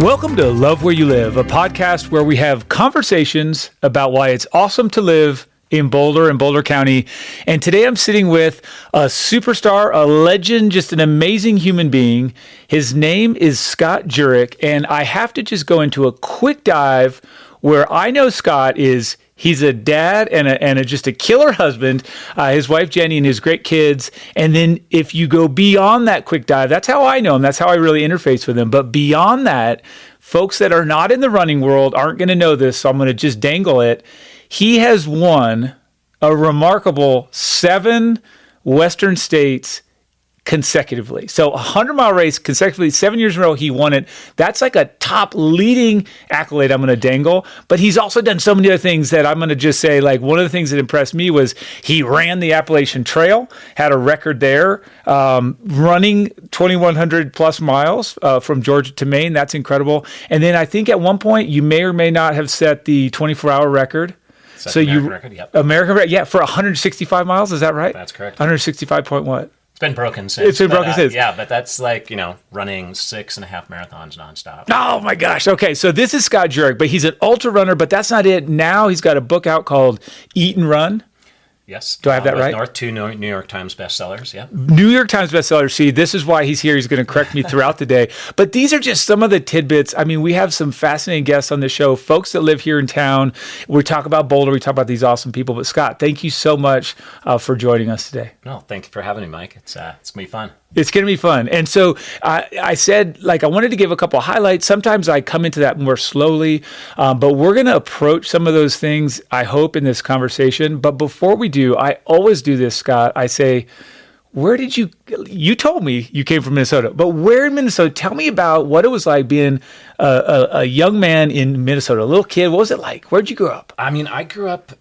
Welcome to Love Where You Live, a podcast where we have conversations about why it's awesome to live in Boulder and Boulder County. And today I'm sitting with a superstar, a legend, just an amazing human being. His name is Scott Jurek, and I have to just go into a quick dive where I know Scott is. He's a dad and just a killer husband, his wife Jenny and his great kids. And then if you go beyond that quick dive, that's how I know him. That's how I really interface with him. But beyond that, folks that are not in the running world aren't going to know this, so I'm going to just dangle it. He has won a remarkable 7 Western states consecutively. So a 100-mile race consecutively, 7 years in a row, he won it. That's like a top leading accolade I'm going to dangle. But he's also done so many other things that I'm going to just say, like, one of the things that impressed me was he ran the Appalachian Trail, had a record there, running 2,100 plus miles from Georgia to Maine. That's incredible. And then I think at one point you may or may not have set the 24-hour record. So American record, yep. American record, yeah, for 165 miles, is that right? That's correct. 165 point what? It's been broken since. It's been broken since. Yeah, but that's like, running 6.5 marathons nonstop. Oh my gosh. Okay. So this is Scott Jurek, but he's an ultra runner, but that's not it. Now he's got a book out called Eat and Run. Yes. Do I have that right? Two New York Times bestsellers, yeah. New York Times bestseller. See, this is why he's here. He's going to correct me throughout the day. But these are just some of the tidbits. I mean, we have some fascinating guests on the show, folks that live here in town. We talk about Boulder. We talk about these awesome people. But Scott, thank you so much for joining us today. No, thank you for having me, Mike. It's going to be fun. It's going to be fun. And so I said, I wanted to give a couple of highlights. Sometimes I come into that more slowly, but we're going to approach some of those things, I hope, in this conversation. But before we do, I always do this, Scott. I say, where did you told me you came from Minnesota, but where in Minnesota? Tell me about what it was like being a young man in Minnesota, a little kid. What was it like? Where'd you grow up? I mean, I grew up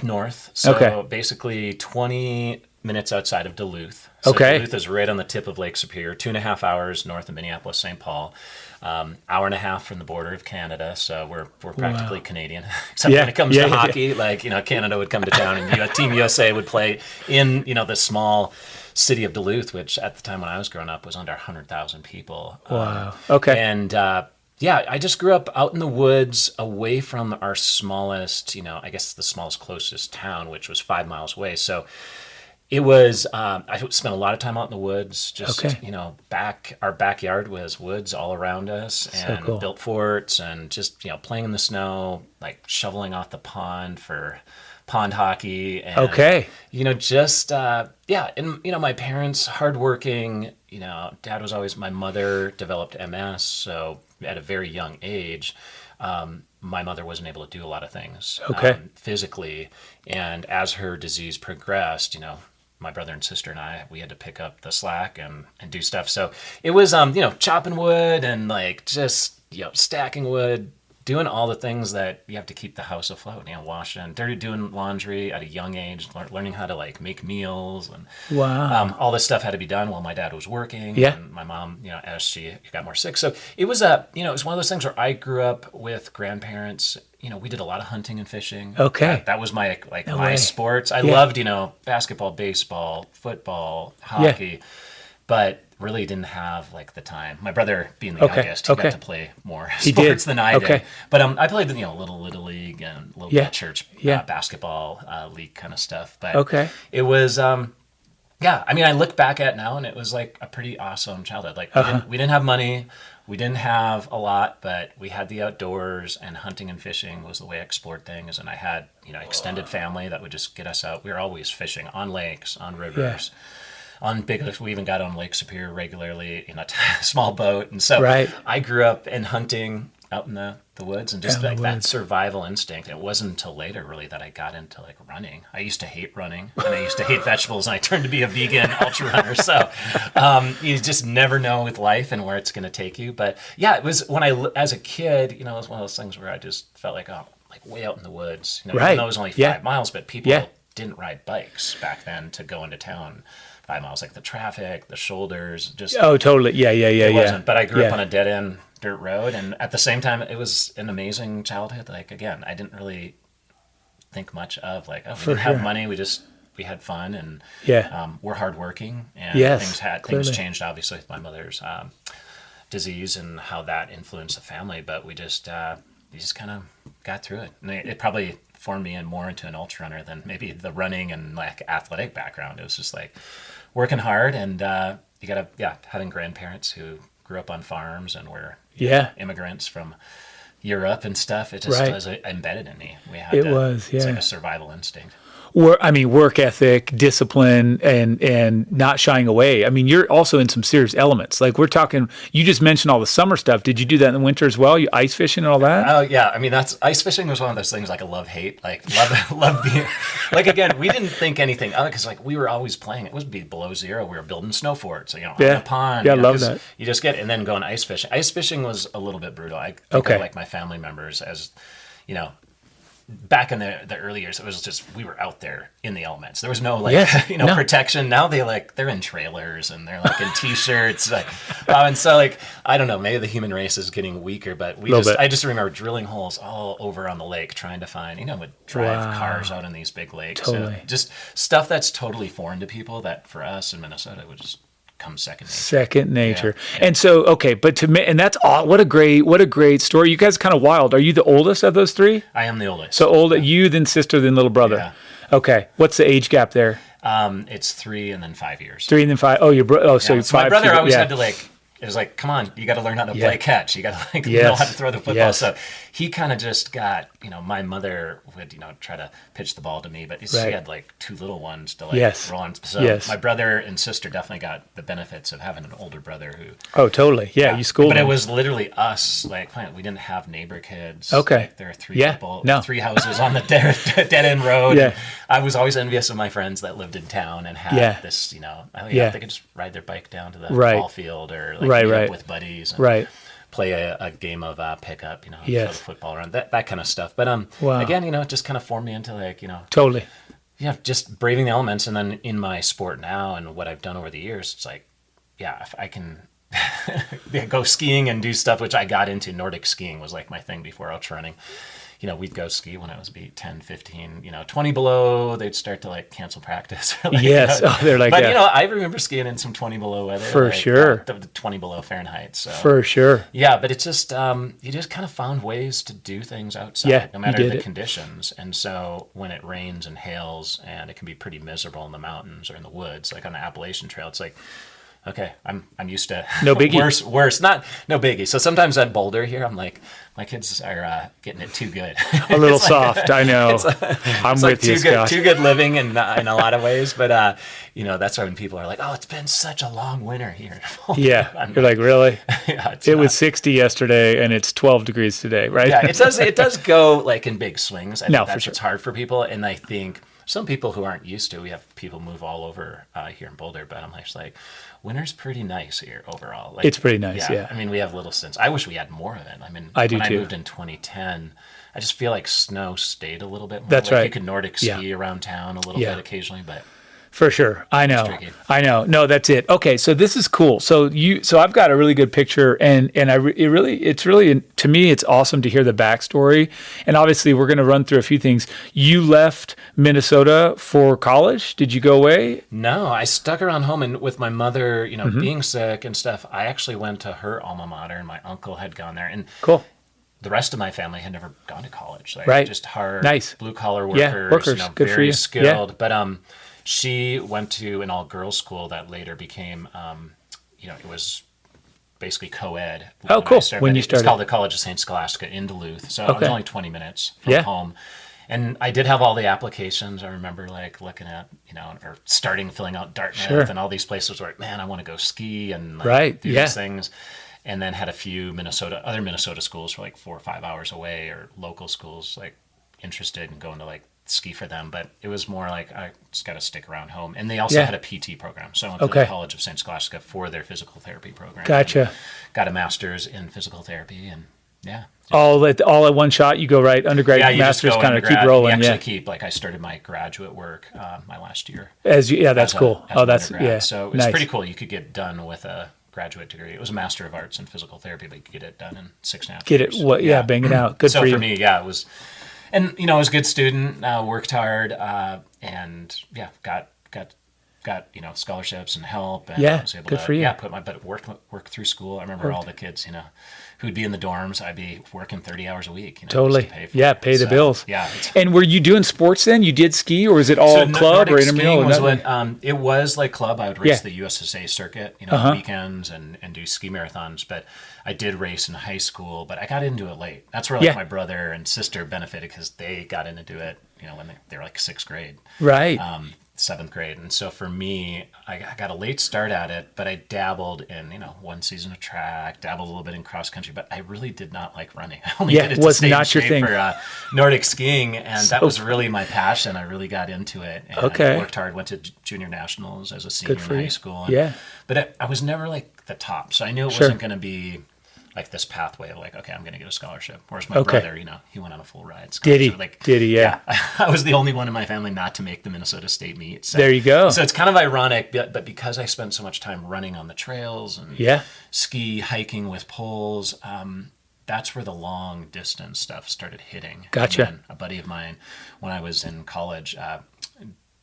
north. So basically 20 minutes outside of Duluth. So Duluth is right on the tip of Lake Superior, 2.5 hours north of Minneapolis, St. Paul, hour and a half from the border of Canada. So we're practically Canadian, except when it comes to hockey. Like, Canada would come to town and Team USA would play in, the small city of Duluth, which at the time when I was growing up was under 100,000 people. Wow. Okay. And I just grew up out in the woods away from our smallest, I guess the smallest closest town, which was 5 miles away. So it was, I spent a lot of time out in the woods, just, our backyard was woods all around us and built forts and just, playing in the snow, like shoveling off the pond for pond hockey. And, and, my parents, hardworking, dad was always, my mother developed MS. So at a very young age, my mother wasn't able to do a lot of things physically. And as her disease progressed, my brother and sister and I, we had to pick up the slack and do stuff. So it was, chopping wood and just, stacking wood, doing all the things that you have to keep the house afloat, washing, doing laundry at a young age, learning how to make meals. And all this stuff had to be done while my dad was working. Yeah. And my mom, as she got more sick. So it was it was one of those things where I grew up with grandparents. We did a lot of hunting and fishing. Okay. That was my my sports. I loved, basketball, baseball, football, hockey, but really didn't have the time. My brother being the youngest, he got to play more sports than I did. But I played little league and a little bit of church basketball league kind of stuff. But it was I mean, I look back at it now and it was a pretty awesome childhood. We didn't have money. We didn't have a lot, but we had the outdoors, and hunting and fishing was the way I explored things. And I had, extended family that would just get us out. We were always fishing on lakes, on rivers, on big lakes. We even got on Lake Superior regularly in a small boat. And so I grew up in hunting out in the woods and just that survival instinct. It wasn't until later really that I got into running. I used to hate running and I used to hate vegetables, and I turned to be a vegan ultra runner. So you just never know with life and where it's going to take you. But it was when as a kid, it was one of those things where I just felt way out in the woods. Even though it was only 5 miles, but people didn't ride bikes back then to go into town. 5 miles, the traffic, the shoulders, just totally, it wasn't. But I grew up on a dead end dirt road, and at the same time, it was an amazing childhood. Again, I didn't really think much of we didn't have money. We had fun, and we're hardworking, and things changed obviously with my mother's disease and how that influenced the family. But we just kind of got through it. And it probably formed me more into an ultra runner than maybe the running and like athletic background. It was just like working hard, and you gotta having grandparents who grew up on farms and were immigrants from Europe and stuff. It just was embedded in me. It's like a survival instinct. Work ethic, discipline, and not shying away. I mean, you're also in some serious elements. Like we're talking, you just mentioned all the summer stuff. Did you do that in the winter as well? You ice fishing and all that? Oh yeah. I mean, that's ice fishing was one of those things like a love-hate. Like love being, like again, we didn't think anything of it because like we were always playing. It would be below zero. We were building snow forts, on a pond. Yeah, I love that. You just get, and then going ice fishing. Ice fishing was a little bit brutal. I think of like my family members as, back in the early years, it was just we were out there in the elements. There was no protection. Now they're in trailers and they're like in t-shirts, and so like I don't know, maybe the human race is getting weaker, but I just remember drilling holes all over on the lake trying to find would drive cars out in these big lakes. Totally. So just stuff that's totally foreign to people that for us in Minnesota would just come second nature. Yeah. And so, but to me, and that's all, what a great story. You guys are kind of wild. Are you the oldest of those three? I am the oldest. So you, then sister, then little brother. Yeah. Okay. What's the age gap there? It's 3 and then 5 years. 3 and then 5. Oh, so 5. My brother always had to it was like, come on, you got to learn how to play catch. You got to know how to throw the football. Yes. So he kind of just got, my mother would, try to pitch the ball to me, but she had like 2 little ones to roll on. So my brother and sister definitely got the benefits of having an older brother who. Oh, totally. Yeah, you schooled But them. It was literally us, playing. We didn't have neighbor kids. Okay. Like, there are 3 people, 3 houses on the dead end road. Yeah. I was always envious of my friends that lived in town and had this, they could just ride their bike down to the ball field or meet up with buddies and play a game of pickup, throw the football around, that kind of stuff. But again, it just kind of formed me into totally. Yeah, just braving the elements. And then in my sport now and what I've done over the years, it's like, if I can go skiing and do stuff, which I got into. Nordic skiing was like my thing before ultra running. We'd go ski when I was 10, 15, 20 below, they'd start to cancel practice. Yes. They're like, but I remember skiing in some 20 below weather. For sure. The 20 below Fahrenheit. So. For sure. Yeah. But it's just, you just kind of found ways to do things outside, no matter the conditions. And so when it rains and hails and it can be pretty miserable in the mountains or in the woods, like on the Appalachian Trail, it's like, okay, I'm used to no biggie. worse, not no biggie. So sometimes at Boulder here, I'm like, my kids are getting it too good. A little soft, I know. I'm with you, Scott. Too good living in a lot of ways, but that's why when people are like, "Oh, it's been such a long winter here." Yeah, you're like, really? It was 60 yesterday, and it's 12 degrees today, right? Yeah, it does go in big swings. I think that's for sure. It's hard for people, and I think some people who aren't used to. We have people move all over here in Boulder, but I'm just like, winter's pretty nice here overall. It's pretty nice, yeah. I mean, we have little stints. I wish we had more of it. I mean, I do when too. I moved in 2010, I just feel like snow stayed a little bit more. That's right. You could Nordic ski around town a little bit occasionally, but for sure. I know. No, that's it. Okay, so this is cool. So I've got a really good picture, and it's really to me, it's awesome to hear the backstory. And obviously, we're going to run through a few things. You left Minnesota for college. Did you go away? No, I stuck around home, and with my mother, being sick and stuff, I actually went to her alma mater, and my uncle had gone there. And cool. The rest of my family had never gone to college. Just hard, blue collar workers. Yeah, workers. Good very for you. Skilled. Yeah. But she went to an all-girls school that later became, it was basically co-ed. Oh, cool. When you started. It's called the College of St. Scholastica in Duluth. So it was only 20 minutes from home. And I did have all the applications. I remember looking at, or filling out Dartmouth and all these places where, man, I want to go ski and do these things. And then had a few other Minnesota schools for 4 or 5 hours away, or local schools interested in going to ski for them. But it was more I just got to stick around home. And they also had a PT program. So I went to the College of St. Scholastica for their physical therapy program. Gotcha. Got a master's in physical therapy, and all at one shot. You go right undergrad, master's, kind of keep rolling. You actually keep I started my graduate work my last year. That's cool. So it was pretty cool. You could get done with a graduate degree. It was a Master of Arts in Physical Therapy, but you could get it done in 6.5 years. Bang it out. Good so for you. So for me, it was, and I was a good student, worked hard, and got got, scholarships and help, and Yeah, I was able good to for you. put my butt work through school. I remember all the kids, who'd be in the dorms. I'd be working 30 hours a week, Totally. just to pay for Yeah, it. pay the So, bills. Yeah. And were you doing sports then? You did ski, or was it all club or Nordic intramural? skiing Or was nothing? what, it was like club. I would race Yeah. the USSA circuit, weekends and do ski marathons. But I did race in high school, but I got into it late. That's where Yeah. my brother and sister benefited because they got into it, when they were like sixth grade. Right. Seventh grade. And so for me, I got a late start at it, but I dabbled in, one season of track, dabbled a little bit in cross country, but I really did not like running. I only did it to was stay not in your shape thing. for Nordic skiing, and that was really my passion. I really got into it. And Okay. worked hard, went to junior nationals as a senior for in you. high school. Yeah. But I was never like the top, so I knew it Sure. wasn't going to be like this pathway of like, okay, I'm going to get a scholarship. Whereas my Okay. brother, he went on a full ride Did he? scholarship. Did he? Yeah. I was the only one in my family not to make the Minnesota State meet. So, There you go. So it's kind of ironic, but because I spent so much time running on the trails and Yeah. ski, hiking with poles, that's where the long distance stuff started hitting. Gotcha. And then a buddy of mine, when I was in college,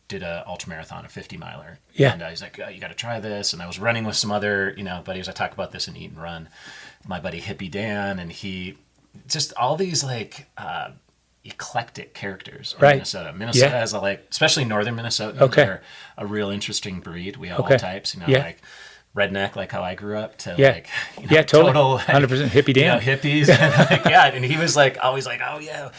did a ultramarathon, a 50 miler. Yeah. And he's like, oh, you got to try this. And I was running with some other, buddies. I talk about this in Eat and Run. My buddy Hippie Dan, and he just all these like eclectic characters in Right. Minnesota. Minnesota Yeah. has especially northern Minnesotans, Okay. are a real interesting breed. We have Okay. all types, Yeah. like redneck, like how I grew up, to Yeah. like, Yeah, totally. total, like, 100% hippie Dan. hippies. And like, yeah. And he was like, always like, oh yeah,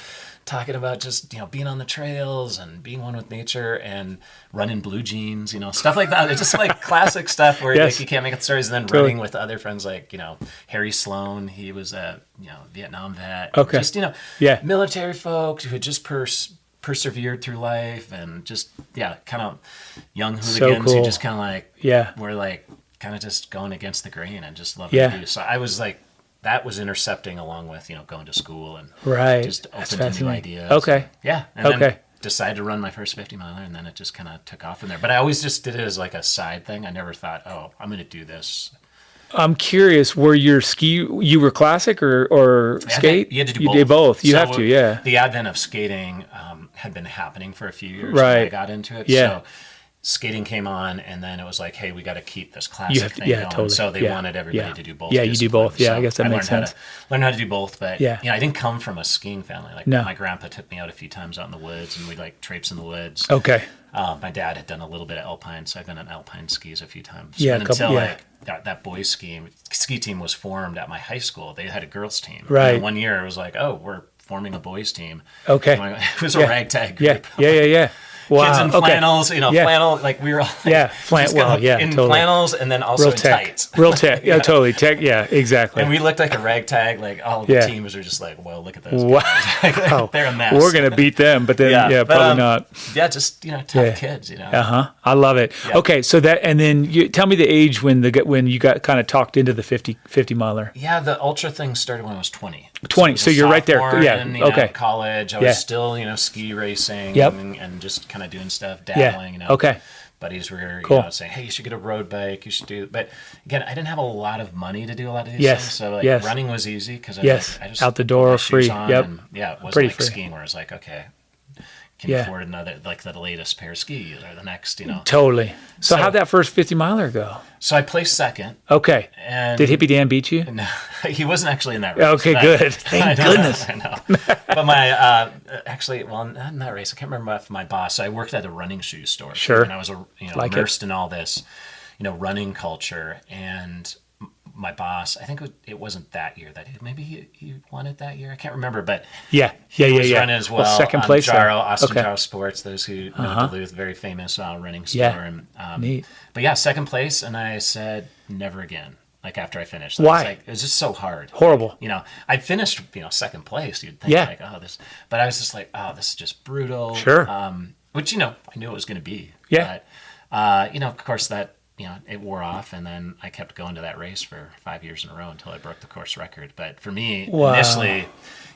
talking about just, being on the trails and being one with nature and running blue jeans, stuff like that. It's just like classic stuff where Yes. like you can't make up stories. And then Totally. running with other friends like, Harry Sloan, he was a, Vietnam vet. Okay. Just, Yeah. military folks who had just persevered through life, and just, kind of young So hooligans cool. who just kind of like, Yeah. were like kind of just going against the grain and just loved Yeah. to do. So I was like, that was intercepting along with, going to school and Right. just That's open to new fascinating. ideas. Okay. Yeah. And Okay. then decided to run my first 50 miler, and then it just kind of took off from there. But I always just did it as like a side thing. I never thought, oh, I'm going to do this. I'm curious, you were classic or skate? You had to do You both. did both. You So have to, yeah. The advent of skating had been happening for a few years Right. when I got into it. Yeah. So skating came on, and then it was like, hey, we got to keep this classic have to- thing yeah, going. totally. So they Yeah. wanted everybody Yeah. to do both. Yeah, you do both. disciplines. Yeah, I guess that makes learned sense. Learned how to do both, but Yeah. I didn't come from a skiing family. Like No. my grandpa took me out a few times out in the woods, and we'd like traipse in the woods. Okay. My dad had done a little bit of alpine, so I've been on alpine skis a few times. Yeah, and a couple- until yeah. like that boys ski team was formed at my high school. They had a girls team. Right. And one year it was like, oh, we're forming a boys team. Okay. It was a Yeah. ragtag Yeah. group. Yeah. Wow. Kids in okay. flannels, Yeah. flannel, like we were all Yeah, just kind of yeah, in totally. flannels, and then also Real in tech. tights. Real tech. Yeah, totally. Tech. Yeah, exactly. And we looked like a ragtag. Like all the Yeah. teams were just like, well, look at those Wow. guys. They're a mess. We're going to beat them, but then, yeah, but, probably not. Yeah, just tough Yeah. kids. Uh-huh. I love it. Yeah. Okay, so and then you tell me the age when you got kind of talked into the 50 miler. Yeah, the ultra thing started when I was 20. 20, I was so a you're right there. sophomore Yeah, in, okay. college. I Yeah. was still, ski racing Yep. and just kind of doing stuff, Yeah. dabbling, Okay. Buddies were, Cool. saying, hey, you should get a road bike. You should do, but again, I didn't have a lot of money to do a lot of these Yes, things. So like yes. running was easy because Yes. I just Out the put door, my shoes free. on Yep. and, yeah, it wasn't Pretty like free. skiing where it's like, okay, can Yeah. you afford another, like the latest pair of skis or the next, Totally. So So- how'd that first 50 miler go? So I placed second. Okay. And Did Hippie Dan beat you? No, he wasn't actually in that race. Okay, but- good. I Thank know, goodness. I know. But my, actually, well, not in that race. I can't remember if my boss, I worked at a running shoe store. Sure. And I was, Like it. immersed in all this, running culture. And my boss, I think it wasn't that year that maybe he won it that year. I can't remember, but Yeah. he was running as well. Second place there. Jaro, Austin Okay. Jaro Sports, those who know Duluth, very famous running store. Yeah. And, Neat. But yeah, second place. And I said, never again. Like after I finished. Why? It was just so hard. Horrible. I finished, second place. You'd think Yeah. like, oh, this, but I was just like, oh, this is just brutal. Sure. Which, I knew it was going to be. Yeah. But, of course that, it wore off, and then I kept going to that race for 5 years in a row until I broke the course record. But for me, Wow. initially,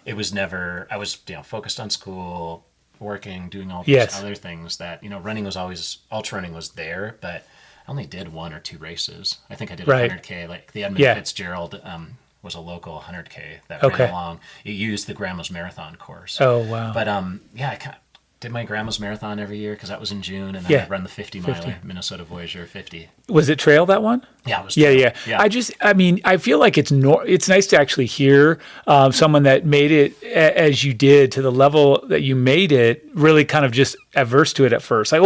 it was never, I was, focused on school, working, doing all these Yes. other things that, running was always, ultra running was there, but I only did 1 or 2 races. I think I did Right. 100K, like the Edmund Yeah. Fitzgerald was a local 100K that Okay. ran along. It used the Grandma's Marathon course. Oh, wow. But did my grandma's marathon every year because that was in June, and then I'd run the 50-miler, Minnesota Voyager 50. Was it trail, that one? Yeah, it was trail. Yeah. I mean, I feel like it's nice to actually hear someone that made it as you did, to the level that you made it, really kind of just averse to it at first. Like,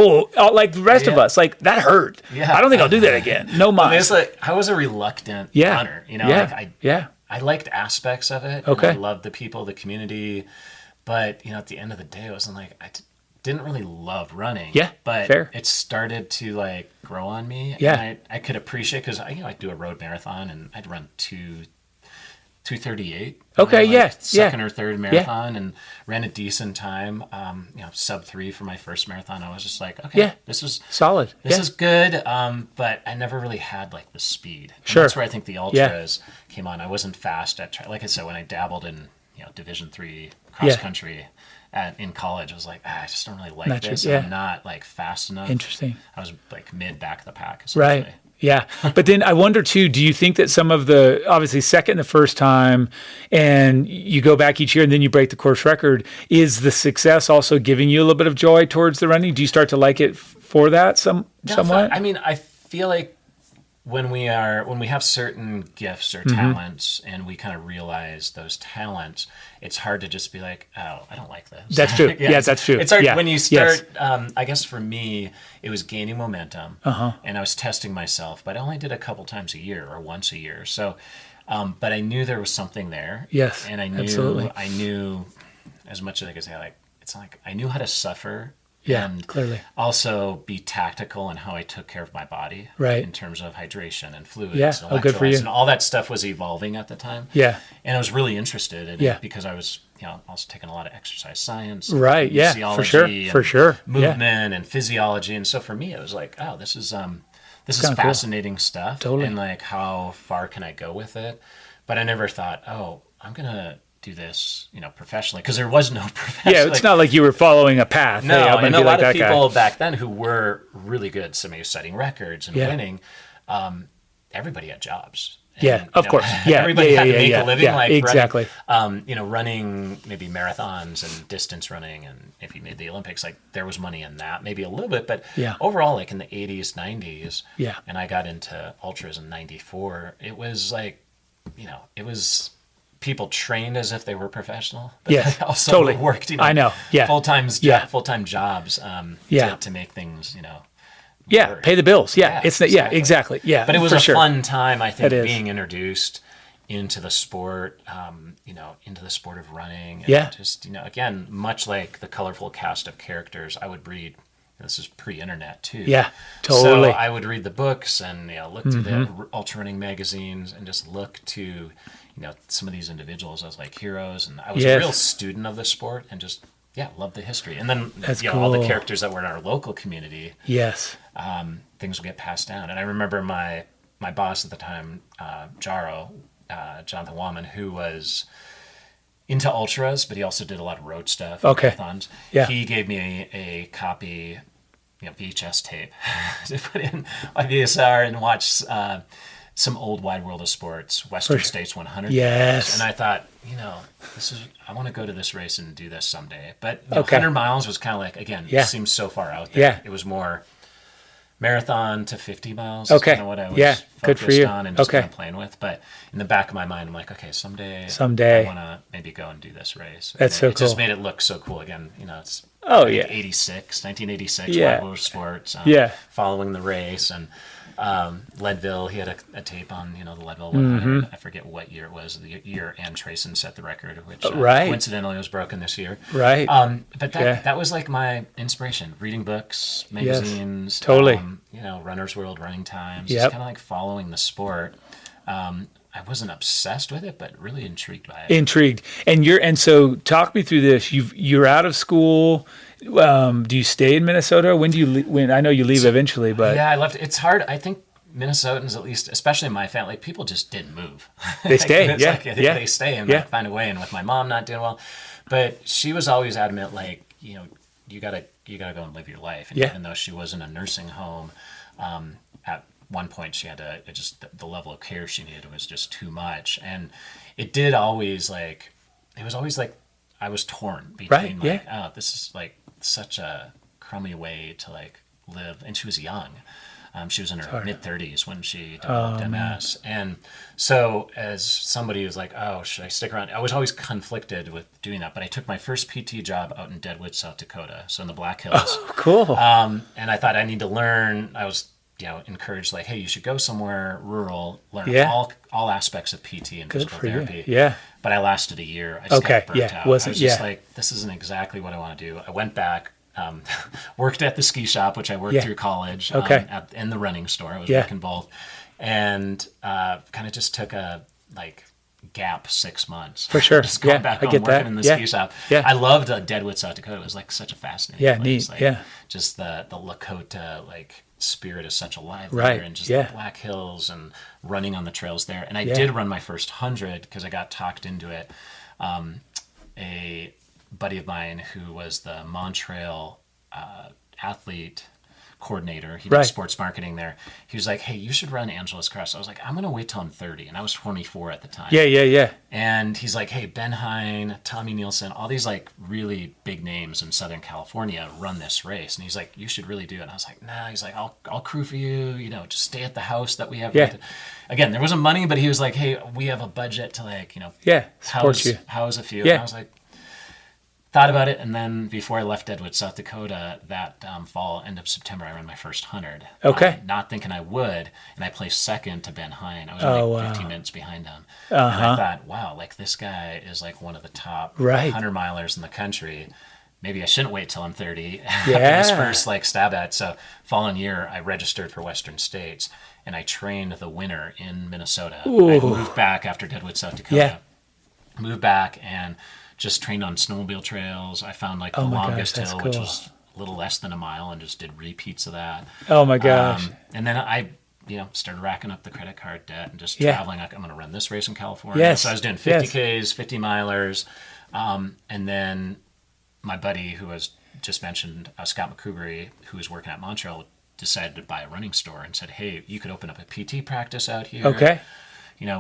like the rest of us, like, that hurt. Yeah. I don't think I'll do that again. No mind. It's like, I was a reluctant runner, you know? Like I liked aspects of it. Okay. I loved the people, the community. But, you know, at the end of the day, it wasn't like, didn't really love running. Yeah, but fair. It started to like grow on me. Yeah. And I could appreciate, because I'd do a road marathon and I'd run 2:38. Okay, Second or third marathon, and ran a decent time. Sub 3 for my first marathon. I was just like, okay, this is solid. This is good. But I never really had like the speed. And Sure. that's where I think the ultras came on. I wasn't fast at, like I said, when I dabbled in Division 3 cross country in college, I was like, I just don't really like this. I'm not like fast enough. Interesting. I was like mid back of the pack, essentially. Right. Yeah. But then I wonder too, do you think that some of the, obviously second the first time and you go back each year and then you break the course record, is the success also giving you a little bit of joy towards the running? Do you start to like it for that somewhat? I mean, I feel like when we have certain gifts or talents and we kind of realize those talents, it's hard to just be like, oh, I don't like this. That's true. That's true. It's hard when you start. I guess for me, it was gaining momentum, and I was testing myself. But I only did a couple times a year or once a year. So, but I knew there was something there. Yes, and I knew as much as I could say, like, it's like I knew how to suffer. Yeah, and clearly. Also be tactical in how I took care of my body, right, in terms of hydration and fluids, and good for you. And all that stuff was evolving at the time. Yeah, and I was really interested in it because I was, also taking a lot of exercise science, right? Yeah, for sure, movement and physiology, and so for me, it was like, oh, this is fascinating stuff, totally, and like how far can I go with it? But I never thought, oh, I'm gonna do this, professionally, because there was no professional. Yeah, it's not like you were following a path. No, hey, and a lot of people back then who were really good, somebody was setting records and winning. Everybody had jobs. And, of course. Yeah, everybody had to make a living. Like exactly. Running maybe marathons and distance running, and if you made the Olympics, like there was money in that, maybe a little bit, but overall, like in the 80s, 90s, and I got into ultras in '94. It was like, it was. People trained as if they were professional, but they also worked, full-time jobs to make things, work. Pay the bills. Exactly. Yeah, but it was a fun time, I think, being introduced into the sport, into the sport of running. And just, again, much like the colorful cast of characters, I would read. This is pre-internet too. Yeah, totally. So I would read the books and look through the ultra running magazines and just look to some of these individuals as like heroes, and I was a real student of the sport and just loved the history. And then all the characters that were in our local community. Yes. Things would get passed down. And I remember my boss at the time, Jonathan Wallman, who was into ultras, but he also did a lot of road stuff, marathons. Yeah. He gave me a copy, VHS tape to put in my VSR and watch some old Wide World of Sports, Western States 100. Yes. And I thought, I want to go to this race and do this someday. But 100 miles was kind of like, again, it seems so far out there. Yeah. It was more marathon to 50 miles. Okay. Kind of what I was good for focused you. on and just kind of playing with. But in the back of my mind, I'm like, okay, someday I want to maybe go and do this race. That's so cool. It just made it look so cool. Again, it's 1986, Wide World of Sports. Following the race, and Leadville, he had a tape on, the Leadville 100. I forget what year it was, the year Ann Trayson set the record, which coincidentally was broken this year. Right. But that was like my inspiration, reading books, magazines, totally. Runner's World, Running Times, just kind of like following the sport. I wasn't obsessed with it, but really intrigued by it. Intrigued. And so talk me through this. You're out of school. Do you stay in Minnesota? When do you I know you leave eventually, but I left. It's hard. I think Minnesotans, at least, especially in my family, people just didn't move. They stay. They stay and find a way. And with my mom not doing well, but she was always adamant, like, you gotta go and live your life. And even though she was in a nursing home, at one point she had to the level of care she needed was just too much, and it was always like I was torn between this is like such a crummy way to like live. And she was young. She was in her mid-30s when she developed MS. And so as somebody who's like, oh, should I stick around? I was always conflicted with doing that. But I took my first PT job out in Deadwood, South Dakota, so in the Black Hills. Oh, cool. And I thought I need to learn. I was encouraged like, hey, you should go somewhere rural, learn all aspects of PT and physical therapy. Yeah. But I lasted a year. I just got burnt out. Wasn't, I was just like, this isn't exactly what I want to do. I went back. Worked at the ski shop, which I worked through college, in the running store. I was working both, and kind of just took a gap 6 months. For sure. Just going back home, working in the ski shop. Yeah. I loved Deadwood, South Dakota. It was like such a fascinating place. Neat. Just the Lakota spirit is such alive there, and just the Black Hills and running on the trails there. And I did run my first 100 because I got talked into it. A buddy of mine who was the Montreal athlete coordinator, he did sports marketing there. He was like, hey, you should run Angeles Crest. I was like, I'm going to wait till I'm 30. And I was 24 at the time. Yeah. And he's like, hey, Ben Hine, Tommy Nielsen, all these really big names in Southern California run this race. And he's like, you should really do it. And I was like, nah. He's like, I'll crew for you, just stay at the house that we have. Yeah. Again, there wasn't money, but he was like, hey, we have a budget to house a few. Yeah. And I was like, thought about it, and then before I left Deadwood, South Dakota, that fall, end of September, I ran my first 100. Okay. Not thinking I would, and I placed second to Ben Hine. I was only 15 minutes behind him. And I thought, wow, this guy is one of the top 100-milers in the country. Maybe I shouldn't wait till I'm 30 after this first stab at. So following year, I registered for Western States, and I trained the winter in Minnesota. Ooh. I moved back after Deadwood, South Dakota. Moved back and just trained on snowmobile trails. I found the longest hill, which was a little less than a mile, and just did repeats of that. Oh my gosh. And then I, started racking up the credit card debt and just traveling. I'm going to run this race in California. Yes. So I was doing 50Ks, 50 milers. And then my buddy who was just mentioned, Scott McCoubrey, who was working at Montreal, decided to buy a running store and said, hey, you could open up a PT practice out here. Okay.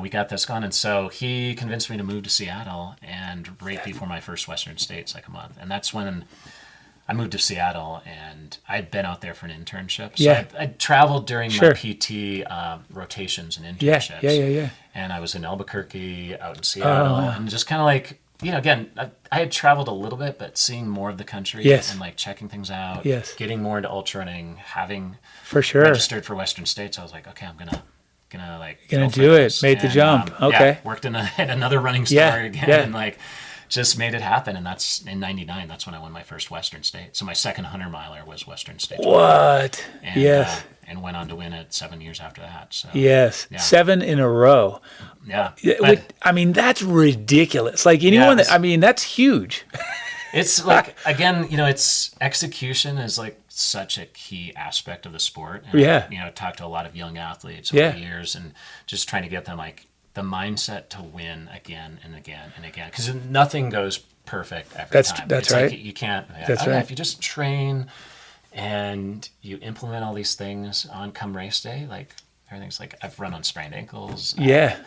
We got this gone. And so he convinced me to move to Seattle, and right before my first Western States, a month. And that's when I moved to Seattle, and I'd been out there for an internship. So I traveled during my PT rotations and internships. Yeah. And I was in Albuquerque, out in Seattle, and just kind of again, I had traveled a little bit, but seeing more of the country and checking things out, getting more into ultra running, having registered for Western States, I was like, okay, I'm gonna do it. Made the jump. Okay. Worked at another running store again, and just made it happen. And that's in '99. That's when I won my first Western State. So my second 100-miler was Western State. What? And, and went on to win it 7 years after that. So 7 in a row. Yeah. That's ridiculous. Anyone that's huge. It's again, it's execution is such a key aspect of the sport. And talked to a lot of young athletes over the years, and just trying to get them the mindset to win again and again and again, because nothing goes perfect every time. That's right. You can't. That's right. If you just train and you implement all these things on come race day, everything's I've run on sprained ankles. Had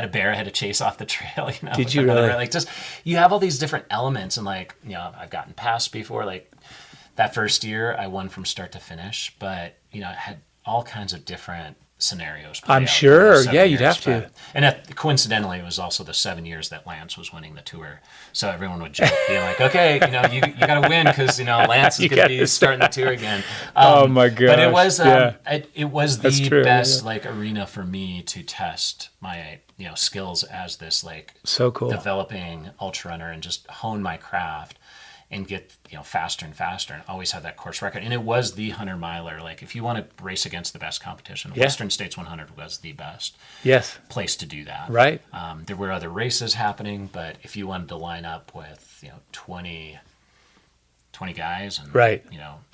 a bear I had to chase off the trail. Did you really? Just you have all these different elements, and I've gotten past before. That first year, I won from start to finish, but it had all kinds of different scenarios. I'm sure. Yeah, you'd have to. And coincidentally, it was also the 7 years that Lance was winning the tour. So everyone would joke, being like, okay, you got to win because, Lance is going to be starting the tour again. Oh my gosh. But it was the best arena for me to test my, skills as this so cool developing ultra runner, and just hone my craft and get faster and faster, and always have that course record. And it was the 100-miler. If you want to race against the best competition, Western States 100 was the best place to do that. Right. There were other races happening, but if you wanted to line up with 20 guys and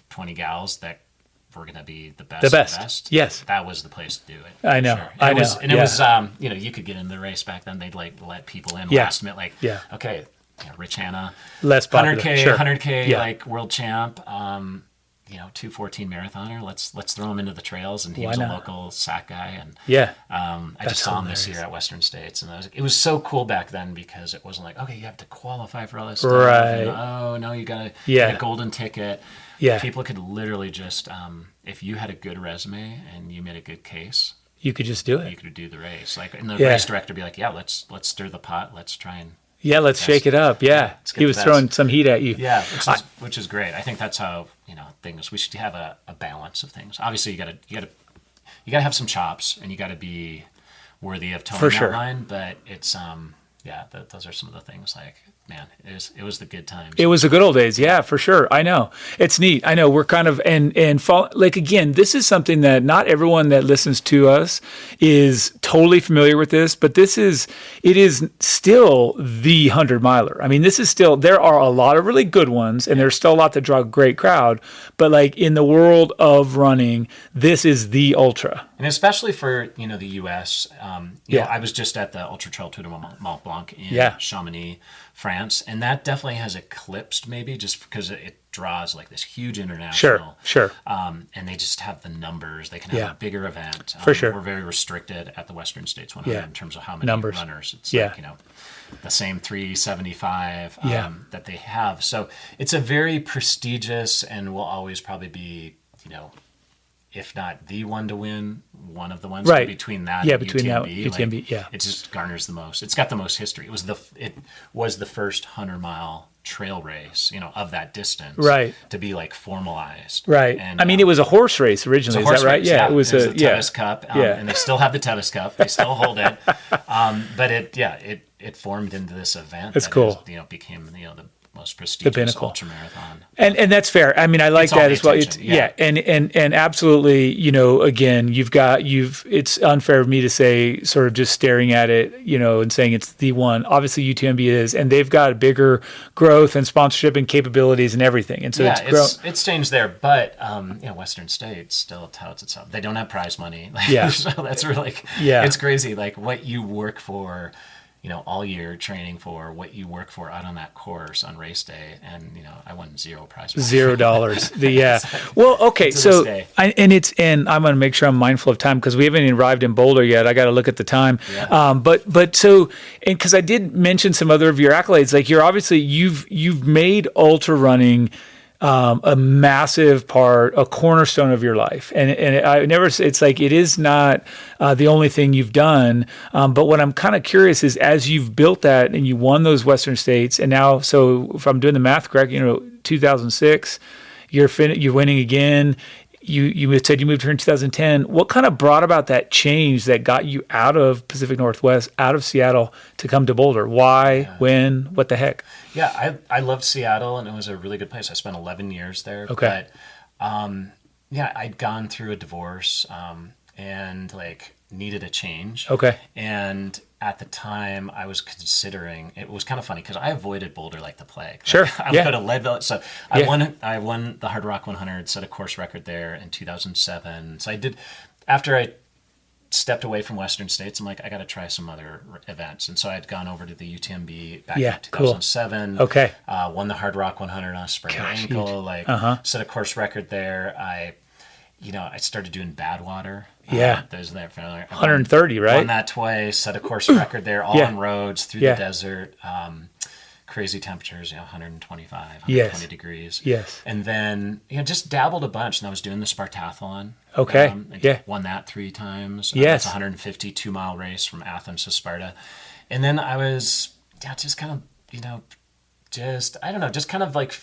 20 gals that were going to be the best. The best. Yes. That was the place to do it. I know. Sure. I know. It was you could get in the race back then. They'd let people in last minute. Okay. Rich Hanna, less popular. 100K, 100K, world champ. 2:14 marathoner. Let's throw him into the trails. And he Why was not? a local SAC guy. And Yeah. I just saw him this year at Western States, and it was so cool back then because it wasn't like, okay, you have to qualify for all this stuff. Right. And, oh no, you gotta Yeah. get a golden ticket. Yeah. People could literally just, if you had a good resume and you made a good case, You could just do you it. could do the race. Like, and the Yeah. race director would be like, yeah, let's stir the pot. Let's try and Yeah, let's shake it up. Yeah. let's get He the was best. throwing some heat at you. yeah, which is great. I think that's how things. We should have a balance of things. Obviously, you gotta have some chops, and you gotta be worthy of towing For that sure. line. But it's those are some of the things. Like, man, it was the good times. It was the good old days. Yeah, for sure. I know. It's neat. I know we're kind of, like, again, this is something that not everyone that listens to us is totally familiar with this, but it is still the 100-miler. I mean, this is still, there are a lot of really good ones and there's still a lot that draw a great crowd, but like in the world of running, this is the ultra. And especially for the U.S. Yeah. I was just at the Ultra Trail Tour de Mont Blanc in Yeah. Chamonix, France, and that definitely has eclipsed maybe just because it draws like this huge international. Sure. And they just have the numbers. They can have Yeah. a bigger event. For sure. We're very restricted at the Western States 100 Yeah. in terms of how many Numbers. runners. It's Yeah. like the same 375 Yeah. that they have. So it's a very prestigious and will always probably be if not the one to win, one of the ones. Right. Between that Yeah, and between that UTMB. UTMB, yeah. It just garners the most. It's got the most history. It was the first 100-mile trail race, of that distance. Right. To be like formalized. Right. And, I mean, it was a horse race originally. it's a Is that right? horse race, Yeah. It was the yeah. Tevis Cup. Yeah. And they still have the Tevis Cup. They still hold it. But it formed into this event. That's that cool. Became the most prestigious pinnacle. ultra marathon. And that's fair. I mean, I like It's all that the as well. attention, Yeah. And absolutely, again, it's unfair of me to say, sort of just staring at it, and saying it's the one. Obviously UTMB is, and they've got bigger growth and sponsorship and capabilities and everything. And so it's grown. it's changed there, but Western States still touts itself. They don't have prize money. Yeah. So that's really it's crazy. Like what you work for, all year training for, what you work for out on that course on race day, and I won zero prize money. $0. Well, okay, To so this day. and I'm going to make sure I'm mindful of time because we haven't even arrived in Boulder yet. I got to look at the time. Yeah. But so, and because I did mention some other of your accolades, like you've made ultra running a massive part, a cornerstone of your life. And I never say it's like, it is not the only thing you've done. But what I'm kind of curious is as you've built that and you won those Western States and now, so if I'm doing the math correct, 2006, you're winning again. You said you moved here in 2010. What kind of brought about that change that got you out of Pacific Northwest, out of Seattle to come to Boulder? Why, when, what the heck? Yeah, I loved Seattle, and it was a really good place. I spent 11 years there. Okay. But I'd gone through a divorce and needed a change. Okay. And at the time, I was considering. It was kind of funny because I avoided Boulder like the plague. Sure. I Yeah. would go to Leadville. So I won the Hard Rock 100, set a course record there in 2007. So I did after I stepped away from Western States. I'm like, I got to try some other events, and so I'd gone over to the UTMB back in 2007. Cool. Okay. Won the Hard Rock 100 on a sprained ankle. Set a course record there. I started doing Badwater. Yeah. Those that familiar. 130, right? Won that twice. Set a course record there, all on roads through Yeah. the desert. Crazy temperatures, 125, 120 Yes. degrees. Yes. And then, just dabbled a bunch. And I was doing the Spartathlon. Okay. Won that 3 times. Yes. It's a 152-mile race from Athens to Sparta. And then I was, just kind of, I don't know, just kind of like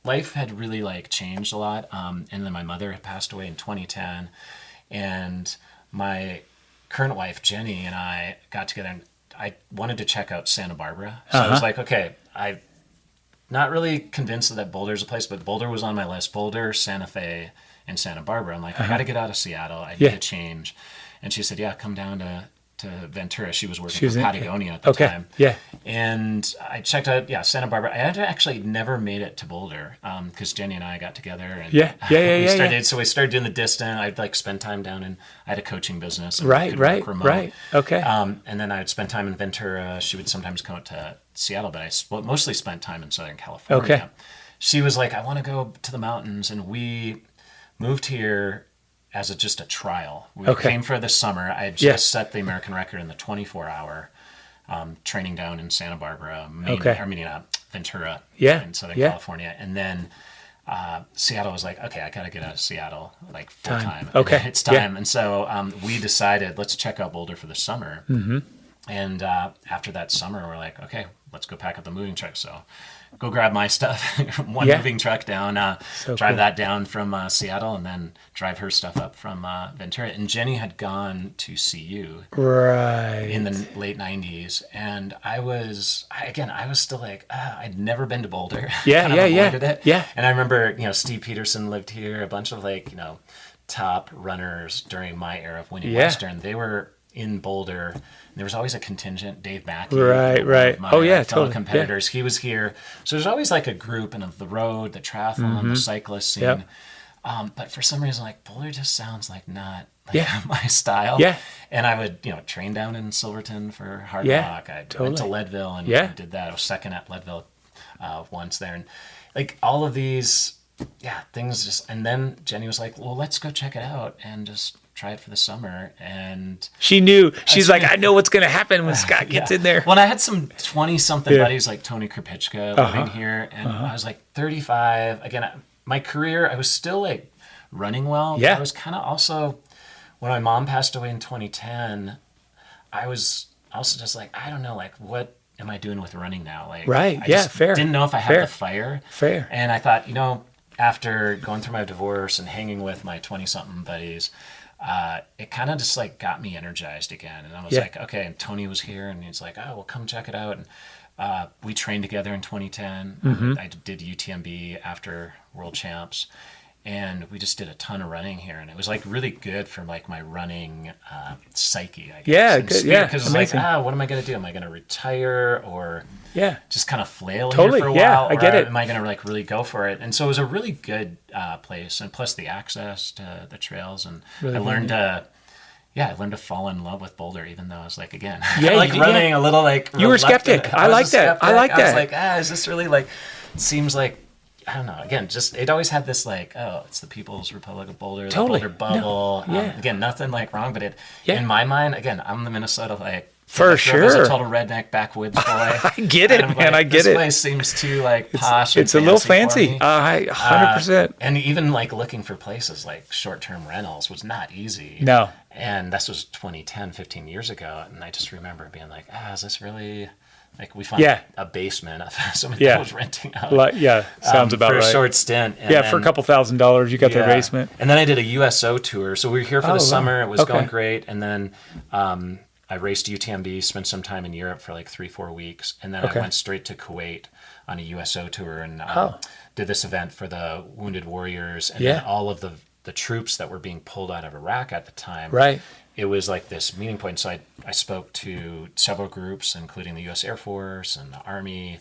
life had really changed a lot. And then my mother had passed away in 2010. And my current wife, Jenny, and I got together and I wanted to check out Santa Barbara. So I was like, okay, I'm not really convinced that Boulder's a place, but Boulder was on my list. Boulder, Santa Fe, and Santa Barbara. I'm like, I got to get out of Seattle. I need a change. And she said, yeah, come down to Ventura. She was working for Patagonia at the time. Yeah. And I checked out, Santa Barbara. I had actually never made it to Boulder because Jenny and I got together. And So we started doing the distance. I'd spend time down in, I had a coaching business. And Right. Okay. And then I would spend time in Ventura. She would sometimes come out to Seattle, but I mostly spent time in Southern California. Okay. she was like, I want to go to the mountains. And we moved here as just a trial. We came for the summer. I had just set the American record in the 24-hour training down in Santa Barbara, Ventura in Southern California. And then Seattle was like, okay, I got to get out of Seattle like full time. Okay. It's time. And so we decided, let's check out Boulder for the summer. Mm-hmm. And after that summer, we're like, okay, let's go pack up the moving truck. So go grab my stuff, moving truck down, drive that down from Seattle, and then drive her stuff up from Ventura. And Jenny had gone to CU in the late 90s. And I was still like, I'd never been to Boulder. Avoided it. Yeah. And I remember, Steve Peterson lived here, a bunch of top runners during my era of winning Western. They were in Boulder. There was always a contingent. Dave Mackey, right. fellow competitors. He was here, so there's always like a group and of the road, the triathlon, the cyclist scene. Yep. But for some reason, like Boulder just sounds like not my style. Yeah. And I would train down in Silverton for hard rock. I went to Leadville and did that. I was second at Leadville once there, and like all of these things just. And then Jenny was like, "Well, let's go check it out and just try it for the summer." And she knew. She's like, I know what's going to happen when Scott gets in there. Well, I had some 20-something buddies like Tony Krupicka living here, and I was like 35. Again, my career, I was still like running well. But I was kind of also, when my mom passed away in 2010, I was also just like, I don't know, like what am I doing with running now? Like, fair. Didn't know if I had the fire. Fair. And I thought, after going through my divorce and hanging with my 20-something buddies, it kind of just like got me energized again. And I was like, okay, and Tony was here and he's like, oh, well, come check it out. And we trained together in 2010. Mm-hmm. I did UTMB after World Champs. And we just did a ton of running here. And it was like really good for like my running psyche, I guess. Yeah, good. Yeah, because it's like, what am I going to do? Am I going to retire or just kind of flail totally. Here for a while? I get it. Am I going to like really go for it? And so it was a really good place. And plus the access to the trails. And really I learned to fall in love with Boulder, even though I was like, again, running a little like you were skeptic. I like that. I like that. I was like, is this really like, it seems like, I don't know. Again, just it always had this like, it's the People's Republic of Boulder, the Boulder bubble. No. Again, nothing like wrong, but in my mind, again, I'm the Minnesota like for sure. As a total redneck backwoods boy. I get it, man. Like, I get it. This place seems too like posh. It's a little fancy. 100%. And even like looking for places like short-term rentals was not easy. No. And this was 2010, 15 years ago, and I just remember being like, is this really? Like we found a basement of someone that was renting out. Sounds about right. For a short stint. And then, for a couple $1,000s, you got their basement. And then I did a USO tour. So we were here for the summer. It was going great. And then I raced UTMB, spent some time in Europe for like 3-4 weeks. And then I went straight to Kuwait on a USO tour and did this event for the Wounded Warriors and then all of the troops that were being pulled out of Iraq at the time. Right. It was like this meeting point. So I spoke to several groups, including the U.S. Air Force and the Army,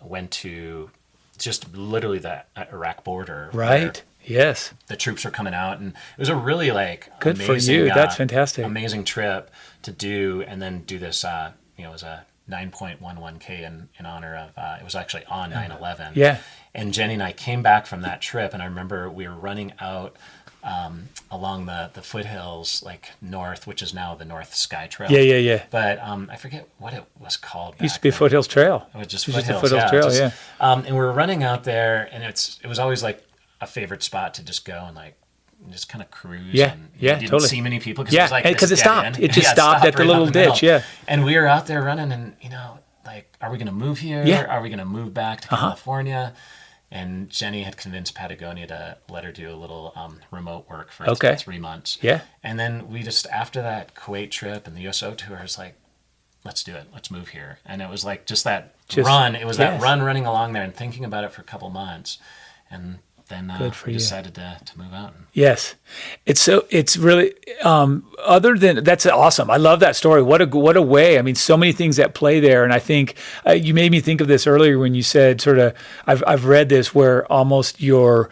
went to just literally the Iraq border. Right. Yes. The troops were coming out. And it was a really like good amazing, for you. That's fantastic. Amazing trip to do and then do this, it was a 9.11K in honor of, it was actually on 9/11. Yeah. And Jenny and I came back from that trip and I remember we were running out along the foothills, like north, which is now the North Sky Trail. Yeah. But I forget what it was called. It used to be Foothills Trail. It was just Foothills Trail, and we were running out there, and it was always like a favorite spot to just go and like just kind of cruise. Yeah, and you didn't totally. See many people because it stopped. It just stopped at the little ditch. Yeah. And we were out there running, and like, are we going to move here? Yeah. Are we going to move back to California? And Jenny had convinced Patagonia to let her do a little remote work for 3 months. Yeah. And then we just, after that Kuwait trip and the USO tour, it's like, let's do it. Let's move here. And it was like just that run. It was that run running along there and thinking about it for a couple months. And then we decided to move out. Yes. It's really, other than, that's awesome. I love that story. What a way. I mean, so many things at play there. And I think you made me think of this earlier when you said sort of, I've read this where almost the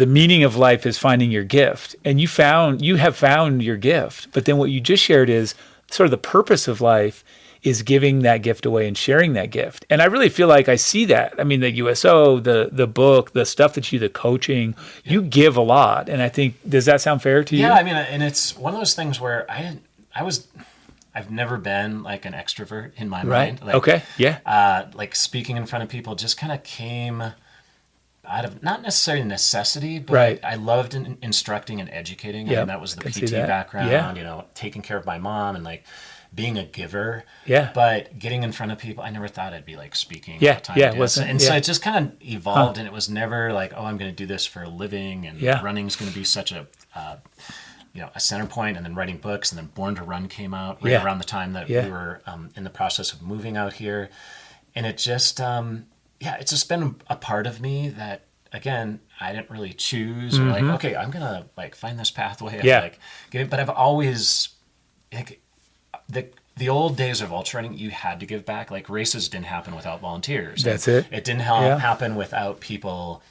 meaning of life is finding your gift. And you have found your gift. But then what you just shared is sort of the purpose of life is giving that gift away and sharing that gift. And I really feel like I see that. I mean, the USO, the book, the stuff that the coaching, you give a lot. And I think, does that sound fair to you? Yeah, I mean, and it's one of those things where I've never been like an extrovert in my mind. Like, okay. Yeah. Like speaking in front of people just kind of came out of not necessarily necessity, but Right. I loved instructing and educating. I Yep, mean, that was the I can see PT that. background, Yeah. taking care of my mom and like being a giver. Yeah. But getting in front of people, I never thought I'd be like speaking Yeah, all the time. yeah, it wasn't- And yeah. so it just kind of evolved, and it was never like, oh, I'm going to do this for a living, and Yeah. running's going to be such a a center point, and then writing books, and then Born to Run came out right Yeah. around the time that Yeah. we were in the process of moving out here. And it just, it's just been a part of me that, again, I didn't really choose or like, okay, I'm going to like find this pathway. Mm-hmm. Yeah. Like, get it. But I've always, like, the old days of ultra running, you had to give back. Like races didn't happen without volunteers. That's And it. It didn't Yeah. happen without people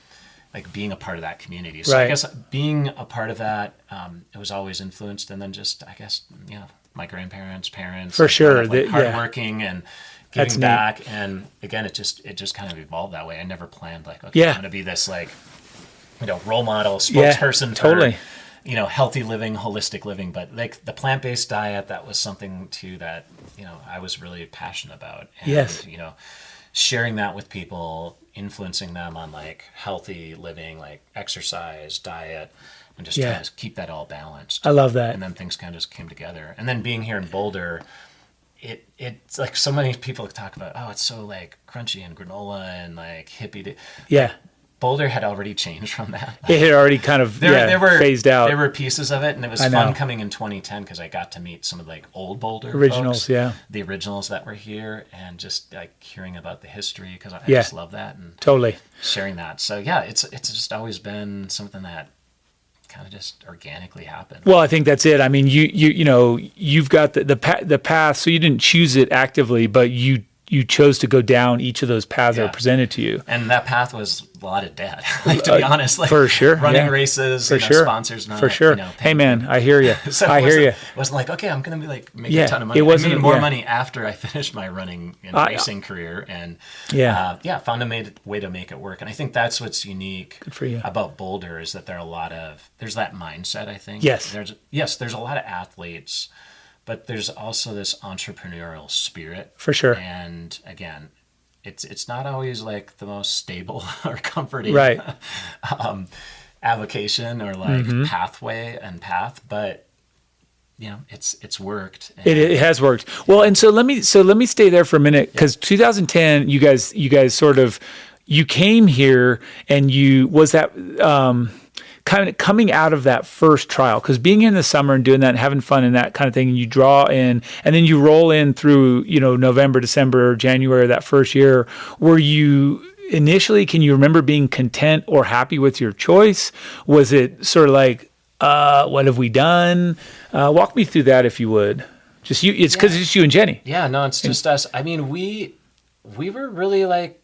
like being a part of that community. So Right. I guess being a part of that, it was always influenced. And then just, I guess, my grandparents, parents. For like, sure. kind of, like, The- yeah. hardworking and That's giving neat. back. And again, it just kind of evolved that way. I never planned like, okay, Yeah. I'm going to be this like, role model, Yeah, spokesperson totally. for, healthy living, holistic living. But like the plant-based diet, that was something too that, I was really passionate about. And, Yes. sharing that with people, influencing them on like healthy living, like exercise, diet, and just Yeah. trying to keep that all balanced. I love that. And then things kind of just came together. And then being here in Boulder, it's like so many people talk about, oh, it's so like crunchy and granola and like hippie. Yeah. Boulder had already changed from that. It had already kind of There were phased out. There were pieces of it, and it was I fun know. coming in 2010 because I got to meet some of the like old Boulder Originals, folks, yeah. the originals that were here, and just like hearing about the history because I Yeah. just love that and Totally. sharing that. So yeah, it's just always been something that kind of just organically happened. Well, I think that's it. I mean, you've got the path, so you didn't choose it actively, but you chose to go down each of those paths that Yeah. were presented to you. And that path was a lot of debt, like to be honest. Like for sure, running yeah. races, For sure. sponsors, not, For sure. paying Hey, man, I hear you. So I hear you. It wasn't like, okay, I'm going to be like making Yeah, a ton of money. it wasn't- I made more yeah. money after I finished my running and racing career, and Yeah. found a way to make it work. And I think that's what's unique for you. about Boulder is that there's that mindset. I think Yes. there's a lot of athletes, but there's also this entrepreneurial spirit For sure. And again, it's not always like the most stable or comforting Right. avocation or like Mm-hmm. pathway and path, but it's worked. And It has worked well, and so let me stay there for a minute because 2010, you guys sort of you came here and kind of coming out of that first trial, because being in the summer and doing that and having fun and that kind of thing, and you draw in and then you roll in through November, December, January that first year. Were you initially? Can you remember being content or happy with your choice? Was it sort of like, what have we done? Walk me through that if you would. Just you. It's because it's you and Jenny. Yeah, no, it's just us. I mean, we were really like,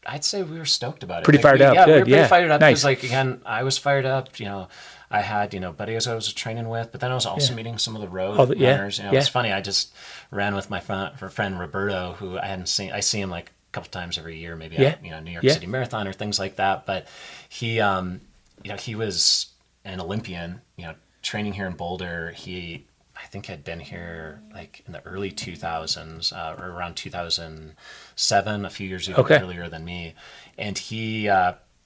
I'd say we were stoked about it. Pretty Like, fired up. Yeah, we Good. were pretty Yeah. fired up Nice. because, like, again, I was fired up. I had buddies I was training with, but then I was also meeting some of the road runners. It's funny. I just ran with my friend Roberto, who I hadn't seen. I see him like a couple times every year, maybe at New York City Marathon or things like that. But he, he was an Olympian. Training here in Boulder. I think had been here like in the early 2000s or around 2007, a few years earlier than me. And he,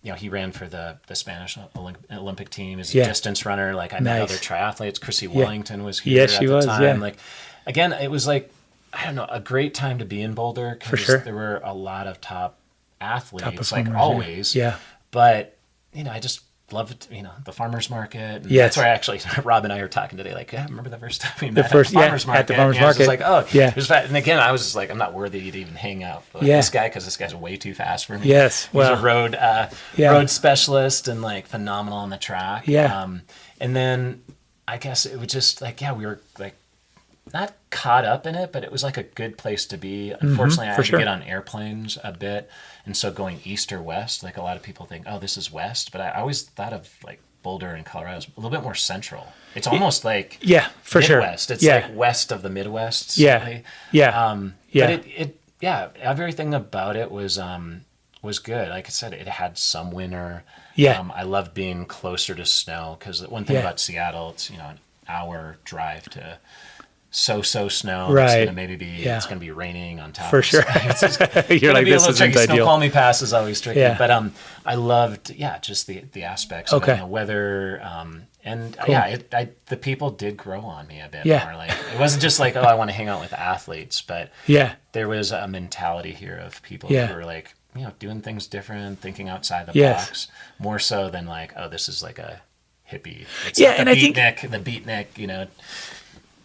he ran for the Spanish Olympic team as a distance runner. Like I met other triathletes. Chrissy Wellington was here at the time. Yeah. Like, again, it was like, I don't know, a great time to be in Boulder because there were a lot of top athletes, like always. Yeah. But, I just loved, the farmer's market. And that's where actually Rob and I were talking today. Like, remember the first time we met at the farmer's market? At the farmer's I was market. just like, oh, yeah. it was fat. And again, I was just like, I'm not worthy to even hang out with this guy because this guy's way too fast for me. Yes. He's a road specialist and like phenomenal on the track. Yeah. And then I guess it was just like, we were like not caught up in it, but it was like a good place to be. Unfortunately, I had to get on airplanes a bit. And so going east or west, like a lot of people think, oh, this is west. But I always thought of like Boulder in Colorado is a little bit more central. It's almost like Yeah, for Midwest. sure. It's Yeah. like west of the Midwest. Yeah. Slightly. Yeah. Yeah. But everything about it was good. Like I said, it had some winter. Yeah. I loved being closer to snow because one thing Yeah. about Seattle, it's an hour drive to so snow. Right. It's gonna maybe be Yeah. it's gonna be raining on top. For of sure. snow. It's just You're gonna like, be a this little isn't tricky. ideal. Snow Call Me Pass is always tricky. Yeah. But I loved just the aspects of Okay. it, weather. And Cool. the people did grow on me a bit Yeah. more. Like it wasn't just like, oh, I want to hang out with athletes, but Yeah. there was a mentality here of people Yeah. who were like, doing things different, thinking outside the Yes. box, more so than like, oh, this is like a hippie. It's Yeah, like and the I think- beatnik,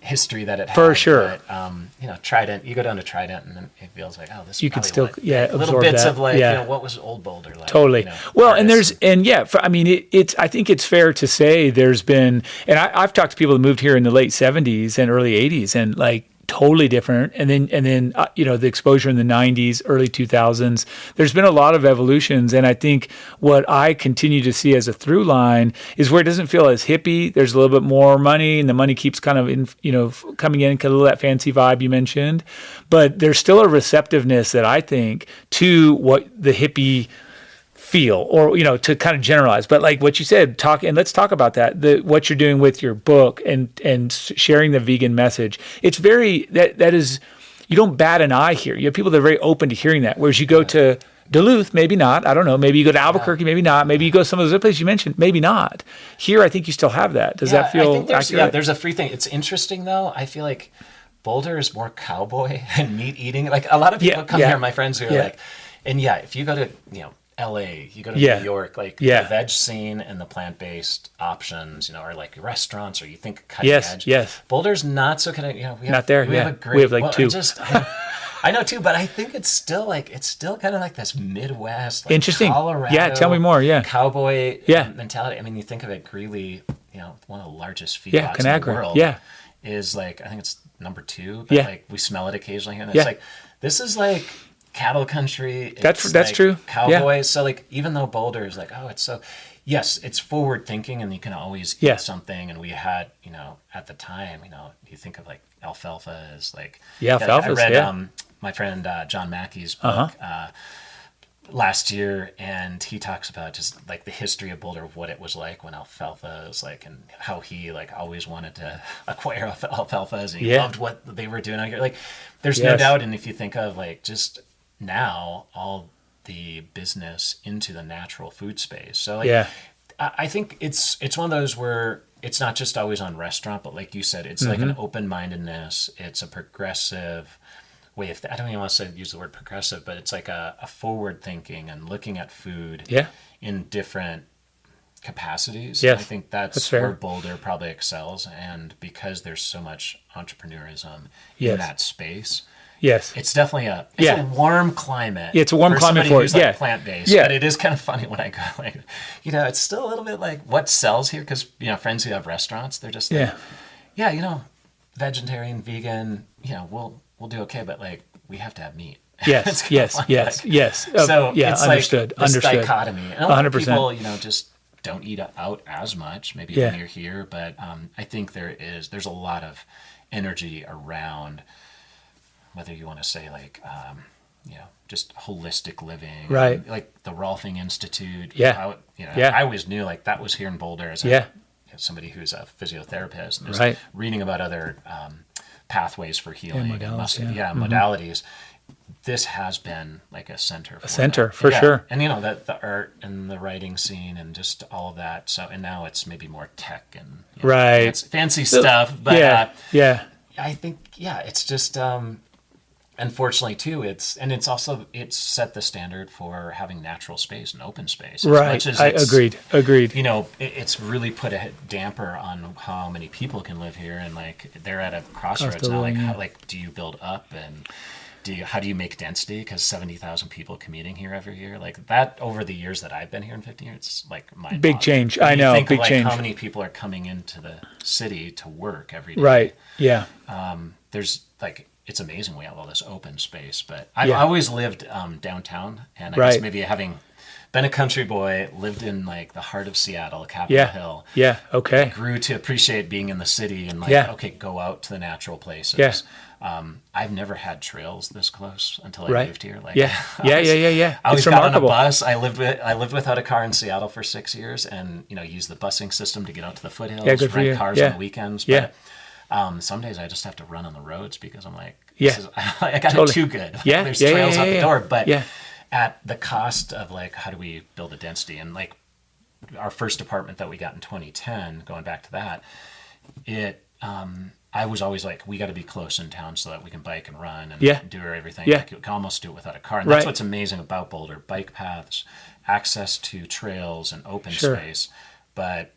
history that it had. For sure. But, Trident, you go down to Trident and then it feels like, oh, this is You can probably still, little absorb bits that. of like, Yeah. what was old Boulder like? Totally. Well, and artists. I think it's fair to say there's been, and I've talked to people that moved here in the late 70s and early 80s and like totally different. And then the exposure in the 90s, early 2000s, there's been a lot of evolutions. And I think what I continue to see as a through line is where it doesn't feel as hippie. There's a little bit more money and the money keeps kind of coming in, kind of that fancy vibe you mentioned. But there's still a receptiveness that I think to what the hippie feel, or to kind of generalize, but like what you said, let's talk about that. What you're doing with your book and sharing the vegan message. It's very that is, you don't bat an eye here. You have people that are very open to hearing that. Whereas you go to Duluth, maybe not. I don't know. Maybe you go to Albuquerque, maybe not. Maybe you go to some of those other places you mentioned, maybe not. Here, I think you still have that. Does that feel accurate? Yeah, there's a free thing. It's interesting though. I feel like Boulder is more cowboy and meat eating. Like a lot of people come here, my friends who are like, and if you go to LA, you go to New York, like the veg scene and the plant-based options, are like restaurants, or you think cutting edge. Yes. Boulder's not so kind of, not there. We have a great, we have like two. I know too, but I think it's still kind of like this Midwest, like interesting. Colorado, yeah, tell me more. Yeah, cowboy mentality. I mean, you think of it, Greeley, one of the largest feedlots in the world. Yeah, is like, I think it's number 2. But like we smell it occasionally, and it's like, this is like cattle country. That's like true. Cowboys. Yeah. So like, even though Boulder is like, oh, it's so, yes, it's forward thinking, and you can always eat something. And we had, at the time, you think of like alfalfa as like, alfalfa. I read my friend John Mackey's book last year, and he talks about just like the history of Boulder, of what it was like when alfalfa was like, and how he like always wanted to acquire alfalfas, and he loved what they were doing out here. Like, there's no doubt. And if you think of like just now all the business into the natural food space, so like I think it's one of those where it's not just always on restaurant, but like you said, it's like an open-mindedness. It's a progressive way of I don't even want to use the word progressive, but it's like a forward thinking and looking at food in different capacities. Yes, I think that's where Boulder probably excels, and because there's so much entrepreneurism in that space. Yes, it's definitely a warm climate. Yeah, it's a warm climate for it. Like plant-based. But it is kind of funny when I go, like, it's still a little bit like what sells here, because friends who have restaurants, they're just like, vegetarian, vegan, we'll do okay, but like we have to have meat. Yes, yes. So it's understood. Like this dichotomy. And a lot of 100%. people, just don't eat out as much, maybe when you're here, but I think there's a lot of energy around, whether you want to say like, just holistic living, right? Like the Rolfing Institute. I always knew like that was here in Boulder as somebody who's a physiotherapist, and just reading about other pathways for healing and modalities. This has been like a center for sure. And the art and the writing scene and just all of that. So, and now it's maybe more tech and fancy stuff. But I think it's just unfortunately too, it's set the standard for having natural space and open space. Right. Agreed. It's really put a damper on how many people can live here, and like they're at a crossroads now. Like, how do you build up, and how do you make density? Because 70,000 people commuting here every year, like that over the years that I've been here in 15 years, it's like big change. I know, big change. How many people are coming into the city to work every day? Right. Yeah. There's like, it's amazing we have all this open space, but I've always lived downtown, and I guess maybe having been a country boy, lived in like the heart of Seattle, Capitol Hill. Yeah. Okay. Grew to appreciate being in the city and like, okay, go out to the natural places. Yeah. I've never had trails this close until I moved here. Like, yeah. I always it's got on a remarkable. bus. I lived without a car in Seattle for 6 years, and used the busing system to get out to the foothills. Yeah, good for rent you. cars on the weekends. But, some days I just have to run on the roads because I'm like, I got it too good. Yeah. There's trails out the door, but yeah. at the cost of like, how do we build a density? And like our first apartment that we got in 2010, going back to that, I was always like, we got to be close in town so that we can bike and run and do everything. Yeah. Like, you can almost do it without a car. And that's what's amazing about Boulder: bike paths, access to trails and open space. But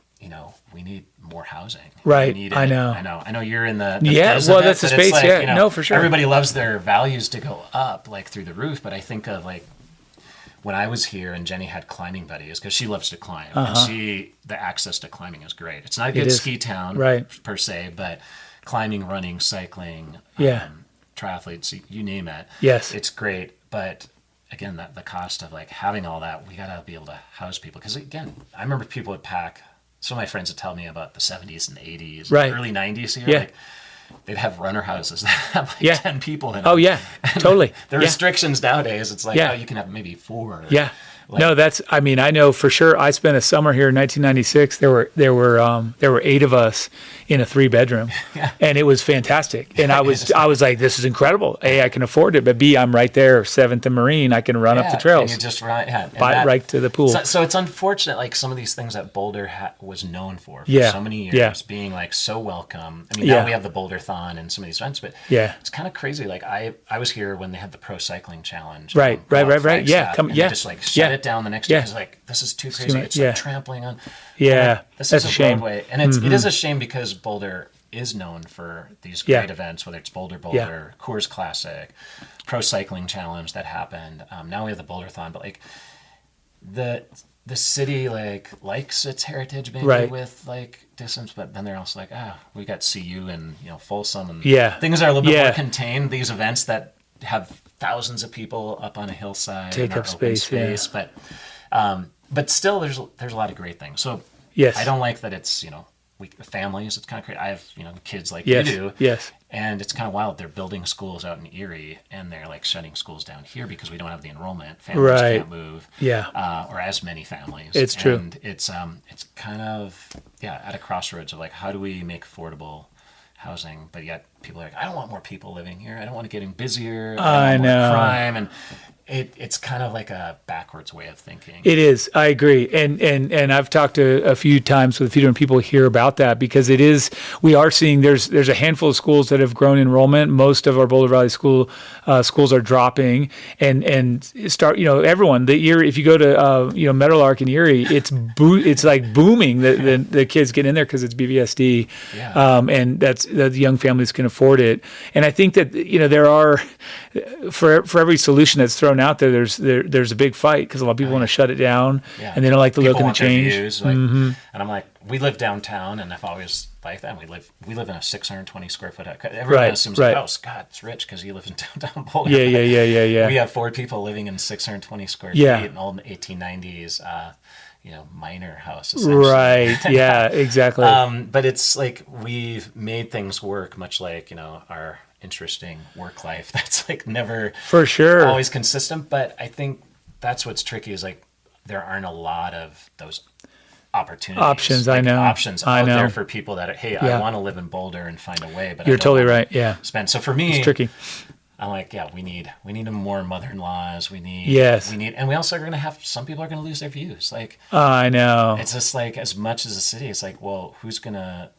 we need more housing. Right. We need I know. I know you're in the well, that's the space. Like, no, for sure. Everybody loves their values to go up like through the roof. But I think of like when I was here and Jenny had climbing buddies, because she loves to climb, and the access to climbing is great. It's not a good ski town per se, but climbing, running, cycling, triathletes, you name it. Yes. It's great. But again, the cost of like having all that, we got to be able to house people. Because again, I remember people would pack. Some of my friends would tell me about the 70s and 80s, early 90s here. Yeah. Like, they'd have runner houses that have like 10 people in them. Oh, yeah, totally. The restrictions nowadays, it's like, you can have maybe 4. Yeah. Like, no, I know for sure. I spent a summer here in 1996. There were 8 of us in a 3-bedroom, and it was fantastic. And I was like, this is incredible. A, I can afford it, but B, I'm right there, 7th and Marine. I can run up the trails. And you just run, right to the pool. So it's unfortunate, like some of these things that Boulder was known for so many years, being like so welcome. I mean, now we have the Boulder-thon and some of these events, but it's kind of crazy. Like I was here when they had the Pro Cycling Challenge. Right. Yeah. They just like shut it down the next day. Because like, this is too crazy. It's like trampling on. Yeah. This that's is a shame. Broadway. And it is a shame because Boulder is known for these great events, whether it's Boulder, Coors Classic, Pro Cycling Challenge that happened. Now we have the Boulder-thon, but like the city likes its heritage maybe with like distance, but then they're also like, we got CU and Folsom and things are a little bit more contained. These events that have thousands of people up on a hillside take up space, but still there's a lot of great things. So I don't like that it's families. It's kind of crazy. I have kids like you do. Yes. And it's kind of wild. They're building schools out in Erie, and they're like shutting schools down here because we don't have the enrollment. Families can't move. Or as many families. It's true. And it's kind of at a crossroads of like, how do we make affordable housing, but yet people are like, I don't want more people living here. I don't want it getting busier. I don't want more crime. And it's kind of like a backwards way of thinking. It is. I agree. And I've talked to a few times with a few different people here about that, because we are seeing there's a handful of schools that have grown enrollment. Most of our Boulder Valley schools are dropping and start, everyone, if you go to, Meadowlark and Erie, it's like booming. The kids get in there because it's BVSD. And that's the young families can afford it. And I think that, there are, for every solution that's thrown out there, there's a big fight because a lot of people want to shut it down and they don't like the look and the change. Views, and I'm like, we live downtown, and I've always liked that. We live in a 620 square foot house. Everyone assumes like, oh, Scott's rich because he lives in downtown Boulder. Yeah. We have 4 people living in 620 square feet, an old 1890s minor house, essentially. Right. Yeah, exactly. But it's like we've made things work, much like our interesting work life that's like never for sure always consistent. But I think that's what's tricky is like there aren't a lot of those options out there for people that I want to live in Boulder and find a way, but you're totally right. Spend. So for me, it's tricky. I'm like, we need more mother-in-laws. We need, and we also are going to have, some people are going to lose their views. Like, I know. It's just like, as much as a city, it's like, well, who's going to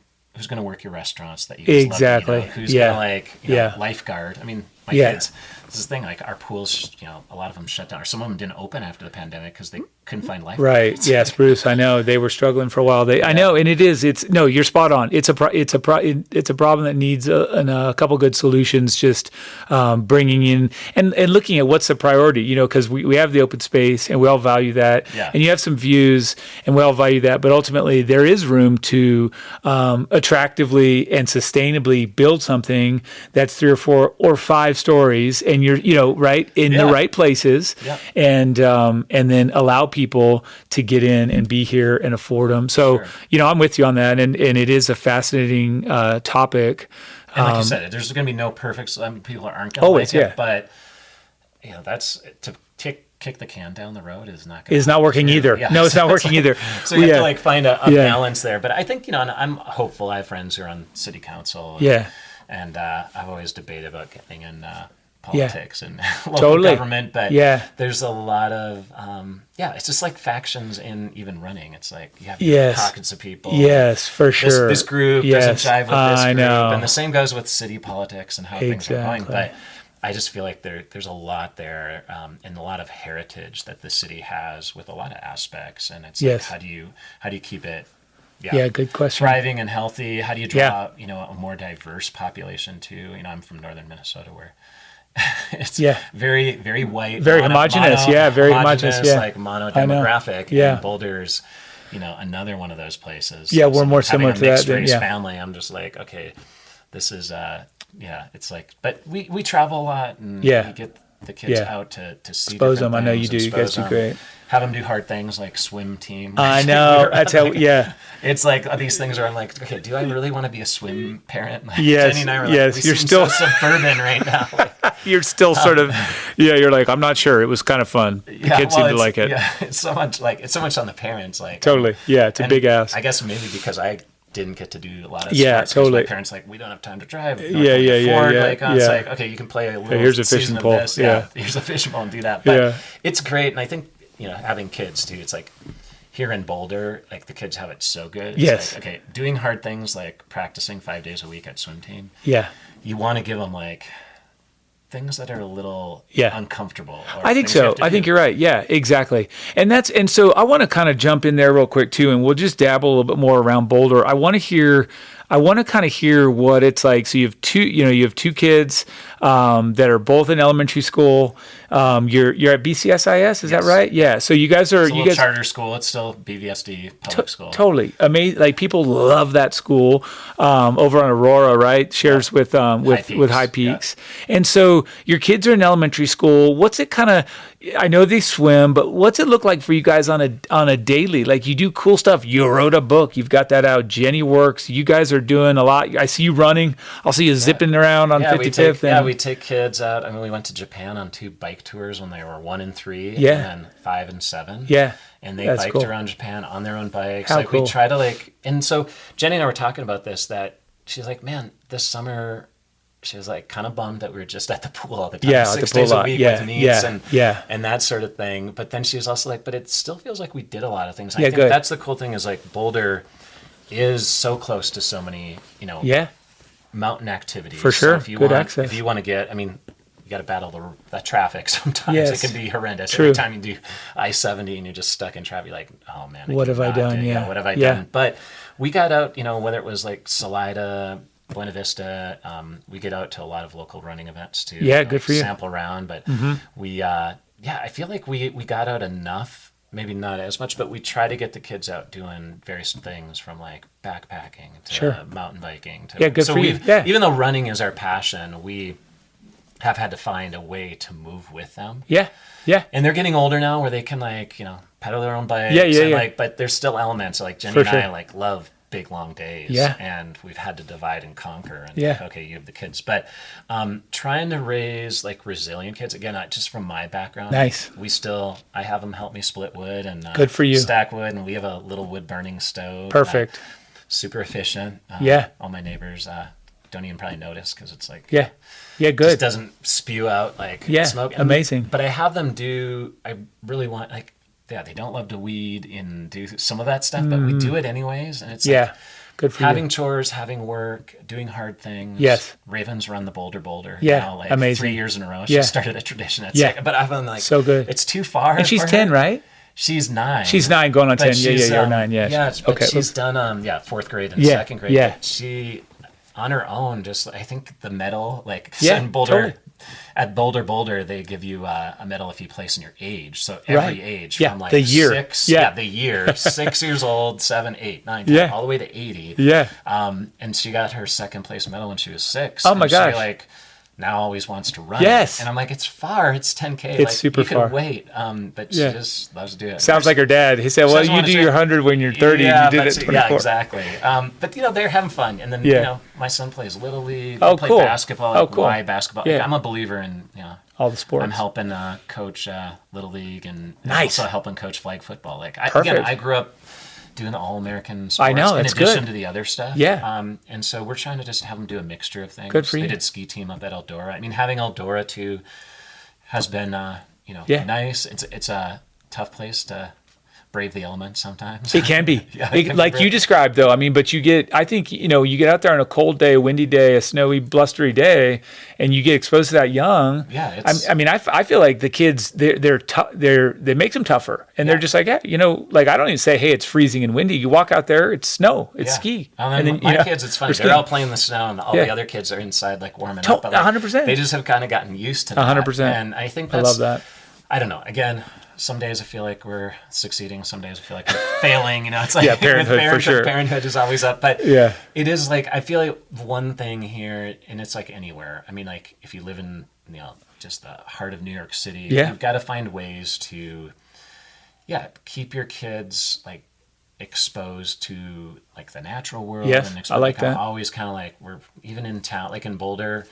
work your restaurants that you guys love to eat out? Who's going to lifeguard? I mean, my kids, this is the thing, like our pools, a lot of them shut down, or some of them didn't open after the pandemic because they couldn't find lifeguards. Right. Yes, Bruce. I know they were struggling for a while. I know, and you're spot on. It's a problem that needs a couple good solutions. Just bringing in and looking at what's the priority. Because we have the open space and we all value that. And you have some views and we all value that. But ultimately, there is room to attractively and sustainably build something that's 3 or 4 or 5 stories, and in your, right in the right places, and then allow people to get in and be here and afford them. So, I'm with you on that, and it is a fascinating topic. And like you said, there's going to be no perfect. People aren't going to like it, but that's to kick the can down the road is not. Is not working either. Yeah. No, it's not working either. So you have to find a balance there. But I think and I'm hopeful. I have friends who are on city council. And I've always debated about getting in politics and local government, but there's a lot of it's just like factions in even running. It's like you have pockets of people. Yes, for sure. This group doesn't jive with this group, and the same goes with city politics and how things are going. But I just feel like there's a lot there, and a lot of heritage that the city has with a lot of aspects, and it's like how do you keep it? Yeah, good question. Thriving and healthy. How do you draw a more diverse population too? I'm from northern Minnesota where it's very, very white, very homogenous. Very homogenous. Like monodemographic. And Boulder's, another one of those places. Yeah, we're more similar to that. Mixed race family. I'm just like, okay, this is it's like, but we travel a lot and we get the kids out to see expose them. Things, I know you do. You guys do great. Have them do hard things like swim team. I know. That's how. It's like these things are. I'm like, okay, do I really want to be a swim parent? Like, yes. Jenny and I were yes. Like, you're still so suburban right now. You're still sort of. You're like, I'm not sure. It was kind of fun. The kids seem to like it. Yeah. It's so much on the parents. Like totally. Yeah. It's a big ask. I guess maybe because I didn't get to do a lot of sports. Totally. My parents we don't have time to drive. It's like, okay, you can play a little. Here's a fishing pole. Here's a fishing pole and do that. But it's great, and I think having kids too. It's like here in Boulder, like the kids have it so good. It's like, okay, doing hard things like practicing 5 days a week at swim team. Yeah, you want to give them like things that are a little uncomfortable. I think so. I think you're right. Yeah, exactly. And so I want to kind of jump in there real quick too, and we'll just dabble a little bit more around Boulder. I want to kind of hear what it's like. So you have two kids that are both in elementary school. You're at BCSIS, is that right? Yeah. So you guys are charter school. It's still BVSD public school. Totally amazing. Like people love that school over on Aurora, right? Shares with High Peaks. Yeah. And so your kids are in elementary school. What's it kind of? I know they swim, but what's it look like for you guys on a daily? Like you do cool stuff. You wrote a book. You've got that out. Jenny works. You guys are doing a lot. I see you running. I'll see you zipping around on 55th. We take kids out. I mean, we went to Japan on 2 bike tours when they were 1 and 3, and then 5 and 7. Yeah. And they biked around Japan on their own bikes. How cool. We try to and so Jenny and I were talking about this, that she's like, man, this summer she was like kind of bummed that we were just at the pool all the time. Yeah, 6 days a week with meets and that sort of thing. But then she was also like, but it still feels like we did a lot of things. I think that's the cool thing is like Boulder is so close to so many, mountain activities. For sure. So good access. If you want to get, you got to battle the traffic sometimes. Yes. It can be horrendous. True. Every time you do I-70 and you're just stuck in traffic, you're like, oh man, what have I done? What have I done? But we got out, whether it was like Salida, Buena Vista, we get out to a lot of local running events too. Yeah, good for you. Sample around, but we, I feel like we got out enough. Maybe not as much, but we try to get the kids out doing various things from like backpacking to mountain biking. Good for you. Even though running is our passion, we have had to find a way to move with them. Yeah. And they're getting older now where they can pedal their own bikes. But there's still elements like Jenny and I love big long days and we've had to divide and conquer and okay, you have the kids, but trying to raise resilient kids, again, just from my background. Nice. I have them help me split wood and good for you. Stack wood, and we have a little wood burning stove. Perfect. Super efficient. All my neighbors don't even probably notice because it's good. Just doesn't spew out smoke. Amazing. But I have them I really want they don't love to weed and do some of that stuff, but we do it anyways. And it's good for having chores, having work, doing hard things. Yes. Ravens run the Boulder. Yeah. Amazing. 3 years in a row. She started a tradition. But I've been so good. It's too far. And she's 10, right? She's 9. She's 9 going on 10. You're 9. Yeah. Yeah. Okay. She's done 4th grade and 2nd grade. Yeah. She on her own, just I think the medal, in Boulder. Totally. At Boulder, they give you a medal if you place in your age. So every age from the year. 6, the year, 6 years old, 7, 8, 9, 10, all the way to 80. Yeah. And she got her 2nd place medal when she was 6. Oh my gosh. She now always wants to run. Yes. And I'm like, it's far. It's 10K. It's super you can far. wait. But she just loves to do it. Sounds like her dad. He said, well, you do your 100 when you're 30 and you did it at 24. Yeah, exactly. But, they're having fun. And then, my son plays Little League. Oh, play cool. basketball. Oh, cool. Why basketball? Yeah. I'm a believer in, all the sports. I'm helping coach Little League and Nice. also helping coach flag football. Perfect. I grew up doing All-American sports I know, in that's addition good. to the other stuff. Yeah. And so we're trying to just have them do a mixture of things. Good for you. They did ski team up at Eldora. I mean, having Eldora too has been, nice. It's a tough place to brave the elements sometimes. It can be. Like be you described, though. I mean, but I think, you get out there on a cold day, a windy day, a snowy, blustery day, and you get exposed to that young. Yeah. I feel like the kids, they make them tougher. And they're just like, I don't even say, hey, it's freezing and windy. You walk out there, it's snow, it's ski. And then my kids, it's funny. They're all playing in the snow, and all the other kids are inside, warming up. But 100%. They just have kind of gotten used to that. 100%. And I think I love that. I don't know. Again, some days I feel like we're succeeding. Some days I feel like we're failing. It's like parenthood for sure. Parenthood is always up. But it is I feel like one thing here, and it's like anywhere. I mean, if you live in just the heart of New York City, you've got to find ways to keep your kids exposed to the natural world. Yes, and I like that. Always kind of we're even in town, in Boulder.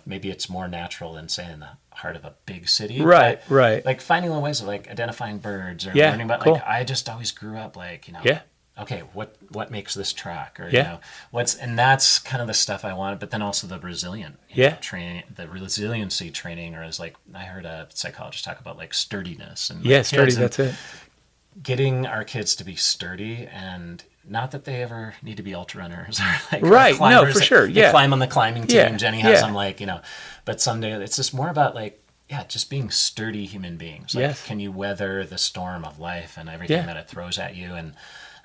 Maybe it's more natural than say in the heart of a big city. Right, but, right. Finding little ways of identifying birds or learning about cool. I just always grew up okay, what makes this track or and that's kind of the stuff I wanted, but then also the resilient training, the resiliency training, or as I heard a psychologist talk about sturdiness and sturdy, that's it. Getting our kids to be sturdy, and not that they ever need to be ultra runners or right. climbers. No, for sure. They climb on the climbing team. Yeah. Jenny has them but someday it's just more about just being sturdy human beings. Can you weather the storm of life and everything that it throws at you? And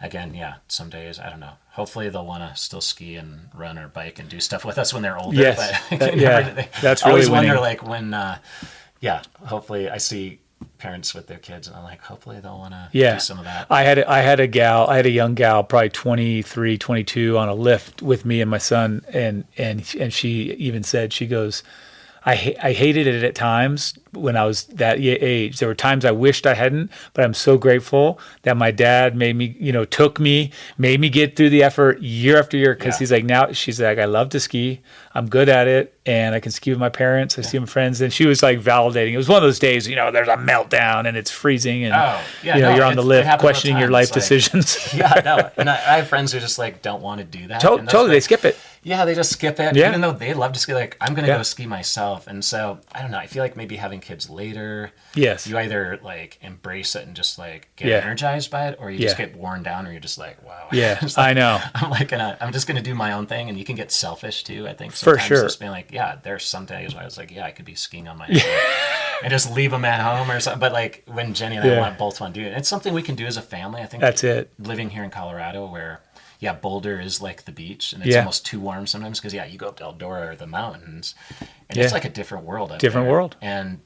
again, some days, I don't know. Hopefully they'll want to still ski and run or bike and do stuff with us when they're older. Yes. But that's I really always winning. wonder when, hopefully I see parents with their kids and I'm hopefully they'll want to do some of that. I had a young gal, probably 23, 22 on a lift with me and my son. And she even said, she goes, I hated it at times when I was that age. There were times I wished I hadn't, but I'm so grateful that my dad made me, made me get through the effort year after year. Cause she's like, I love to ski. I'm good at it. And I can ski with my parents. I ski with my friends. And she was validating. It was one of those days, there's a meltdown and it's freezing and you're on the lift questioning your life decisions. And I have friends who just don't want to do that. Totally. They skip it. Yeah, they just skip it. Even though they love to ski, I'm going to go ski myself. And so, I don't know, I feel like maybe having kids later, you either embrace it and just get energized by it, or you just get worn down, or you're just wow. Yeah, I know. I'm just going to do my own thing, and you can get selfish too, I think. For sure. Just being there's some days where I was I could be skiing on my own and just leave them at home or something. But when Jenny and I both want to do it, it's something we can do as a family. I think that's it. Living here in Colorado where Boulder is the beach, and it's almost too warm sometimes because you go up to Eldora or the mountains, and it's a different world. Different world. And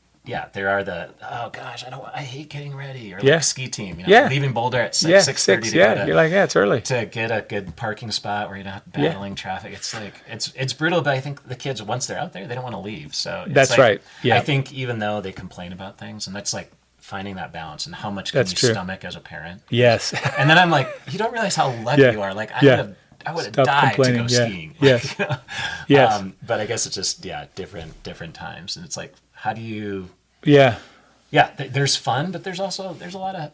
there are I hate getting ready, or ski team. Leaving Boulder at 6:30 to go to, you're it's early to get a good parking spot where you're not battling traffic. It's it's brutal, but I think the kids, once they're out there, they don't want to leave. So that's right. Yeah, I think even though they complain about things, and that's finding that balance and how much can you stomach as a parent. Yes. And then I'm you don't realize how lucky you are. I would have died to go skiing. Yes. Yes. But I guess it's just different times, and it's how do you? Yeah. There's fun, but there's a lot of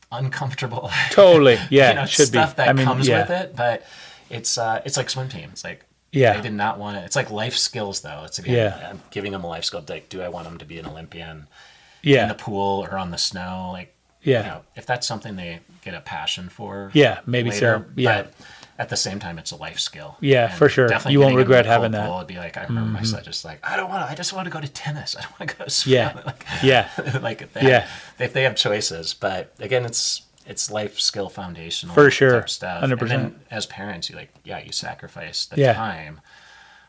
uncomfortable. Totally. Yeah. Should stuff be. that comes with it, but it's like swim team. It's I did not want to. It's life skills though. It's I'm giving them a life skill. Do I want them to be an Olympian? In the pool or on the snow, if that's something they get a passion for. Yeah, maybe later, so. Yeah. But at the same time, it's a life skill. Yeah, for sure. You won't regret having that. It'd be I remember my son just I don't want to. I just want to go to tennis. I don't want to go to swim. If they have choices, but again, it's life skill foundational. For sure, type stuff. 100%. And then as parents, you you sacrifice the time.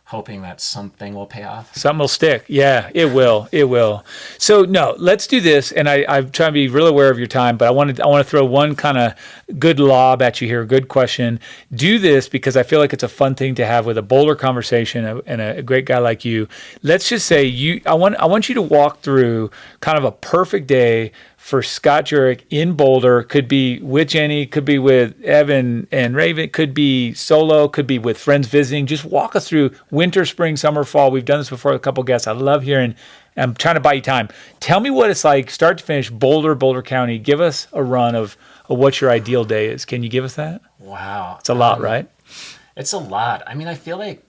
hoping that something will pay off. Something will stick. Yeah, it will. It will. So no, let's do this. And I'm trying to be real aware of your time, but I want to throw one kind of good lob at you here. Good question. Do this because I feel like it's a fun thing to have with a Boulder conversation and a great guy like you. Let's just say I want you to walk through kind of a perfect day for Scott Jurek in Boulder. Could be with Jenny, could be with Evan and Raven, could be solo, could be with friends visiting. Just walk us through winter, spring, summer, fall. We've done this before with a couple guests. I love hearing. I'm trying to buy you time. Tell me what it's like, start to finish, Boulder County. Give us a run of what your ideal day is. Can you give us that? Wow. It's a lot, right? It's a lot. I mean, I feel like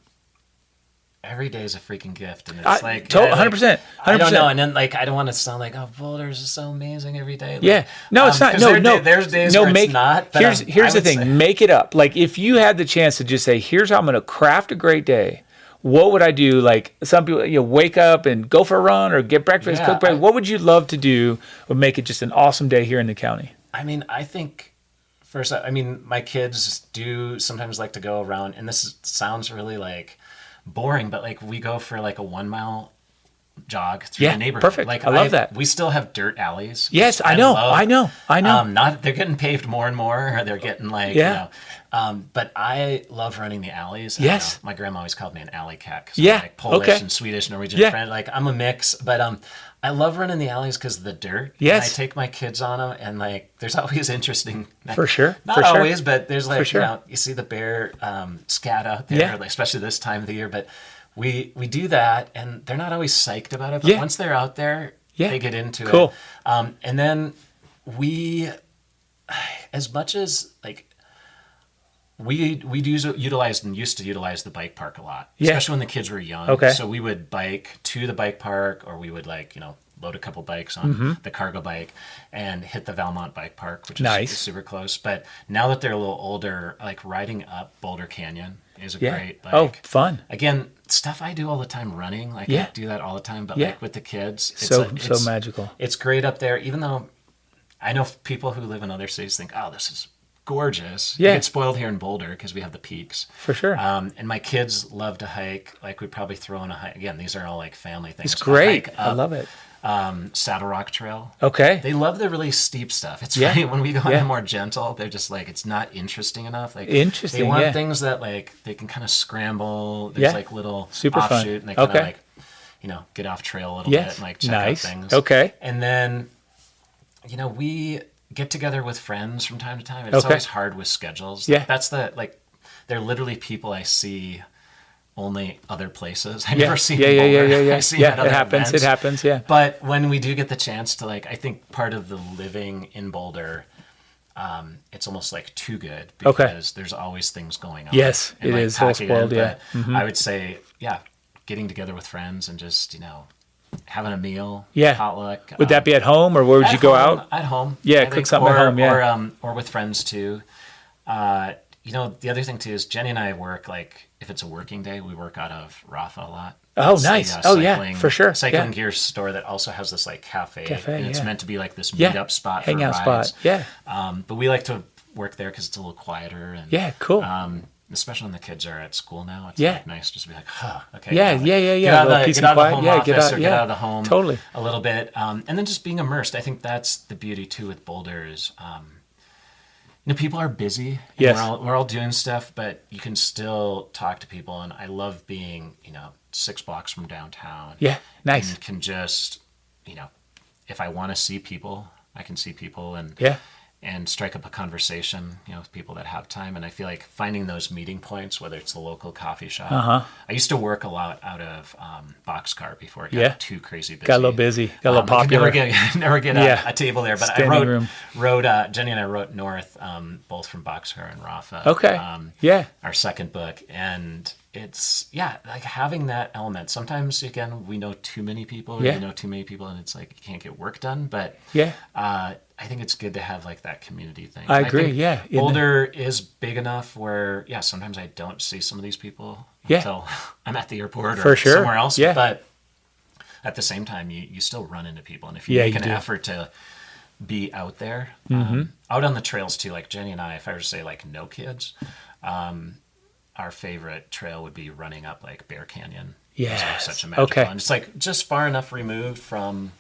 every day is a freaking gift, and it's 100%. I don't know, and then like I don't want to sound like, oh, Boulders is so amazing every day. Like, yeah, no, it's not. No. There's days where it's not. But here's the thing. Make it up. Like if you had the chance to just say, here's how I'm going to craft a great day. What would I do? Like some people, wake up and go for a run or get breakfast, cook breakfast. What would you love to do or make it just an awesome day here in the county? I mean, I think. First, I mean, my kids do sometimes like to go around, and sounds really like boring, but like we go for like a 1 mile jog through the neighborhood. Perfect. Like I love that. We still have dirt alleys. Yes, I know. They're getting paved more and more. Or they're getting like, but I love running the alleys. Yes. My grandma always called me an alley cat. I'm like Polish and Swedish, Norwegian friend. Like I'm a mix, but I love running the alleys because of the dirt. Yes. And I take my kids on them, and like there's always interesting. For sure. Not always, but there's like sure. You see the bear scat out there, like, especially this time of the year. But we do that, and they're not always psyched about it. But once they're out there, they get into it. And then we, as much as like. We do utilize and used to utilize the bike park a lot, especially when the kids were young. Okay. So we would bike to the bike park, or we would load a couple bikes on the cargo bike and hit the Valmont Bike Park, which is super close. But now that they're a little older, like riding up Boulder Canyon is a great. Like, fun. Again, stuff I do all the time running. Like I do that all the time, but like with the kids, it's so magical. It's great up there, even though I know people who live in other cities think, oh, this is gorgeous. You get spoiled here in Boulder because we have the peaks. For sure. And my kids love to hike. Like we'd probably throw in a hike. Again, these are all like family things. It's great. I love it. Saddle Rock Trail. Okay. They love the really steep stuff. It's funny when we go on the more gentle, they're just like, it's not interesting enough. Like interesting. They want things that like they can kind of scramble. There's like little super offshoot fun. and they kind of like, get off trail a little bit and like check out things. Okay. And then, we get together with friends from time to time. It's always hard with schedules. Yeah. That's they're literally people I see only other places. I never see Boulder. Yeah. I see them at other events. It happens, yeah. But when we do get the chance to I think part of the living in Boulder, it's almost like too good because there's always things going on. Yes, it is. So spoiled, I would say, getting together with friends and just, having a meal, potluck. Would that be at home, or where would you go out? At home. Yeah, cook something at home, or with friends too. The other thing too is Jenny and I work, like if it's a working day, we work out of Rafa a lot. Oh, it's nice. For sure. Cycling gear store that also has this like cafe and it's meant to be like this meet-up spot for hangout rides. spot. Yeah. But we like to work there because it's a little quieter. And, cool. Especially when the kids are at school now, it's like nice just to be like, okay. Yeah. Get out of the home office or get out of the home totally. A little bit. And then just being immersed. I think that's the beauty too with Boulder is, people are busy. Yes. We're all doing stuff, but you can still talk to people. And I love being, 6 blocks from downtown. Yeah, nice. And can just, if I want to see people, I can see people and strike up a conversation, with people that have time. And I feel like finding those meeting points, whether it's the local coffee shop. I used to work a lot out of Boxcar before it got too crazy busy. Got a little busy. Got a little popular. Never get a table there. But Standing I wrote Jenny and I wrote North, both from Boxcar and Rafa. Okay. Our second book. And it's, like having that element. Sometimes, again, we know too many people. Or we know too many people and it's like you can't get work done. But I think it's good to have like that community thing. I agree. Boulder is big enough where, sometimes I don't see some of these people until I'm at the airport or somewhere else. But at the same time, you still run into people. And if you make an effort to be out there, out on the trails too, like Jenny and I, if I were to say like no kids, our favorite trail would be running up like Bear Canyon. Yes. It's such a magical Okay. one. It's like just far enough removed from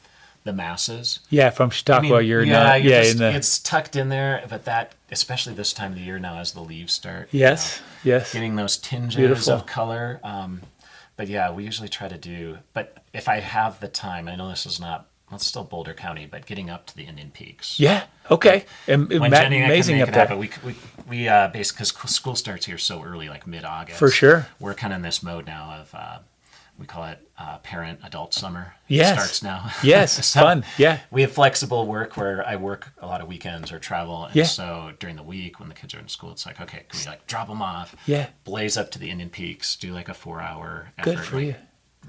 the masses. Yeah, from Chautauqua, It's tucked in there, but that, especially this time of the year now as the leaves start. Yes, yes. Getting those tinges Beautiful. of color. But yeah, we usually try to do, but if I have the time, I know this is not, well, it's still Boulder County, but getting up to the Indian Peaks. Yeah, okay. When Jenny and I Amazing can up make it there. happen, we basically, because school starts here so early, like mid-August. For sure. We're kind of in this mode now of, we call it parent-adult summer. Yes. It starts now. Yes, So fun, yeah. We have flexible work where I work a lot of weekends or travel. And Yeah. so during the week when the kids are in school, it's like, okay, can we like drop them off, Yeah. blaze up to the Indian Peaks, do like a 4-hour effort. Good for you.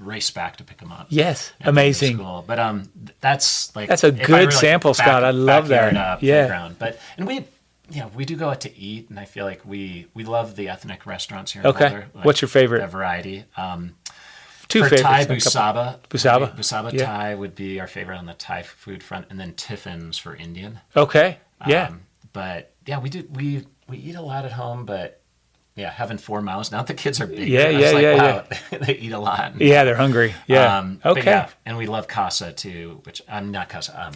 Race back to pick them up. Yes, at the amazing. school. But that's like That's a if I good were, like, sample, Scott. I love that. backyard, Yeah. playground. But and we do go out to eat, and I feel like we love the ethnic restaurants here in Okay. Boulder. Like, What's your favorite? A variety. Two For favorites. Thai, a couple. Busaba. Busaba? Busaba Yeah. Thai would be our favorite on the Thai food front, and then Tiffin's for Indian. Okay, yeah. But yeah, we eat a lot at home, but yeah, having 4 mouths. Now the kids are big. Yeah, I was yeah, like, yeah, wow, they eat a lot. Yeah, they're hungry. Yeah. But Okay. yeah, and we love Casa too, which I'm not Casa,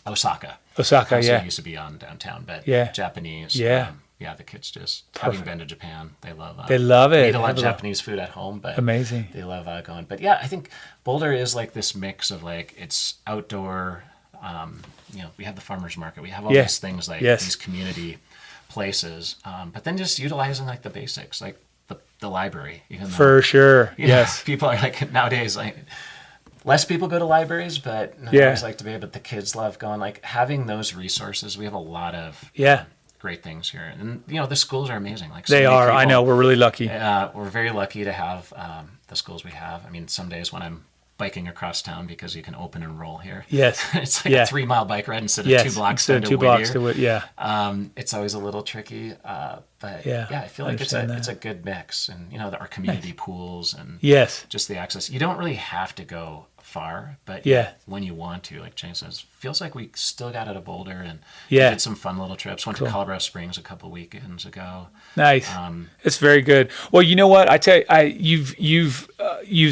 Osaka. Osaka, Casa yeah. used to be on downtown, but Yeah. Japanese. Yeah. Yeah, the kids just having been to Japan, they love. They love it. They eat a lot of Have a lot- Japanese food at home, but Amazing. they love going. But yeah, I think Boulder is like this mix of like it's outdoor. We have the farmers market. We have all Yeah. these things like Yes. these community places, but then just utilizing like the basics, like the library. Even though, For sure. you know, Yes. people are like nowadays like less people go to libraries, but I Yeah. always like to be. But the kids love going. Like having those resources. We have a lot of Yeah. great things here, and the schools are amazing. Like so They many are. I people- know. We're really lucky. we're very lucky to have the schools we have. I mean, some days when I'm biking across town because you can open and roll here. Yes. It's like Yeah. a 3-mile bike ride instead of Yes. 2 blocks Instead down of to 2 blocks Whittier. to yeah. It's always a little tricky, but Yeah, I feel like understand that. it's a good mix, and our community pools and Yes. just the access. You don't really have to go far, but Yeah. when you want to, like Jane says, feels like we still got out of Boulder and Yeah. did some fun little trips. Went to Colorado Springs a couple weekends ago. Nice. It's very good. Well, you know what? I tell you, you've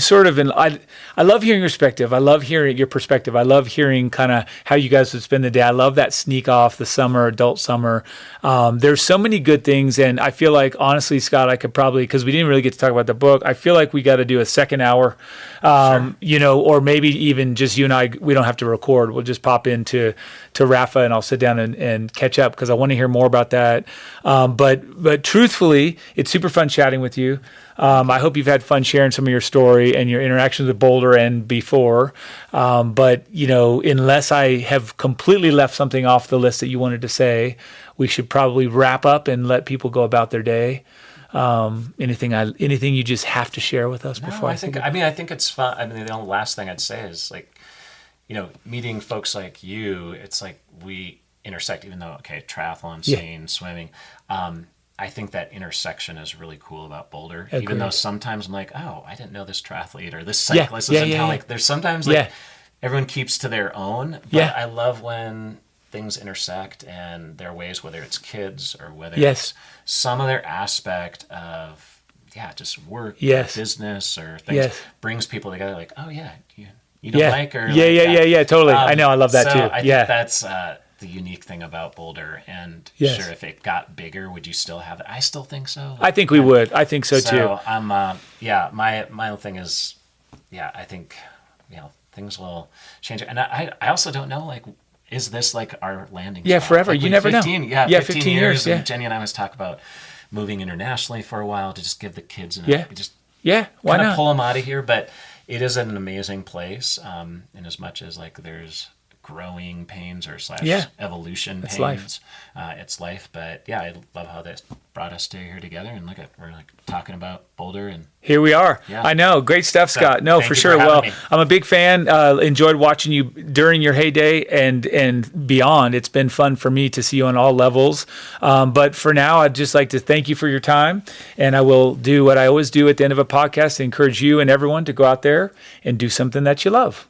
sort of I love hearing your perspective. I love hearing your perspective. I love hearing kind of how you guys would spend the day. I love that sneak off the summer, adult summer. There's so many good things, and I feel like honestly, Scott, I could probably, because we didn't really get to talk about the book. I feel like we got to do a second hour, or maybe even just you and I. We don't have to record. We'll just pop into Rafa, and I'll sit down and catch up because I want to hear more about that. But truthfully, it's super fun chatting with you. I hope you've had fun sharing some of your story and your interactions with Boulder and before. But unless I have completely left something off the list that you wanted to say, we should probably wrap up and let people go about their day. Anything you just have to share with us before I think it's fun. I mean, the only last thing I'd say is like, meeting folks like you, it's like we intersect, even though, triathlon, skiing, swimming. I think that intersection is really cool about Boulder. Agreed. Even though sometimes I'm like, oh, I didn't know this triathlete or this cyclist is in town. Like there's sometimes everyone keeps to their own. But I love when things intersect and there are ways, whether it's kids or whether it's some other aspect of just work, or business or things brings people together. Like, oh yeah, you don't like or totally. I know, I love that so too. I think that's the unique thing about Boulder. And sure, if it got bigger, would you still have it? I still think so. I think we would. I think so too. So I'm my own thing is I think things will change. And I also don't know, like, is this like our landing spot? Forever. Like you never 15, know. 15 years. And Jenny and I always talk about moving internationally for a while to just give the kids why kind of not? pull them out of here. But it is an amazing place, in as much as like there's growing pains or evolution it's pains. Life. It's life. But I love how this brought us to here together, and we're like talking about Boulder, and here we are. Yeah. I know. Great stuff, Scott. No, thank for you sure. for having Well, me. I'm a big fan. Enjoyed watching you during your heyday and beyond. It's been fun for me to see you on all levels. But for now, I'd just like to thank you for your time. And I will do what I always do at the end of a podcast, encourage you and everyone to go out there and do something that you love.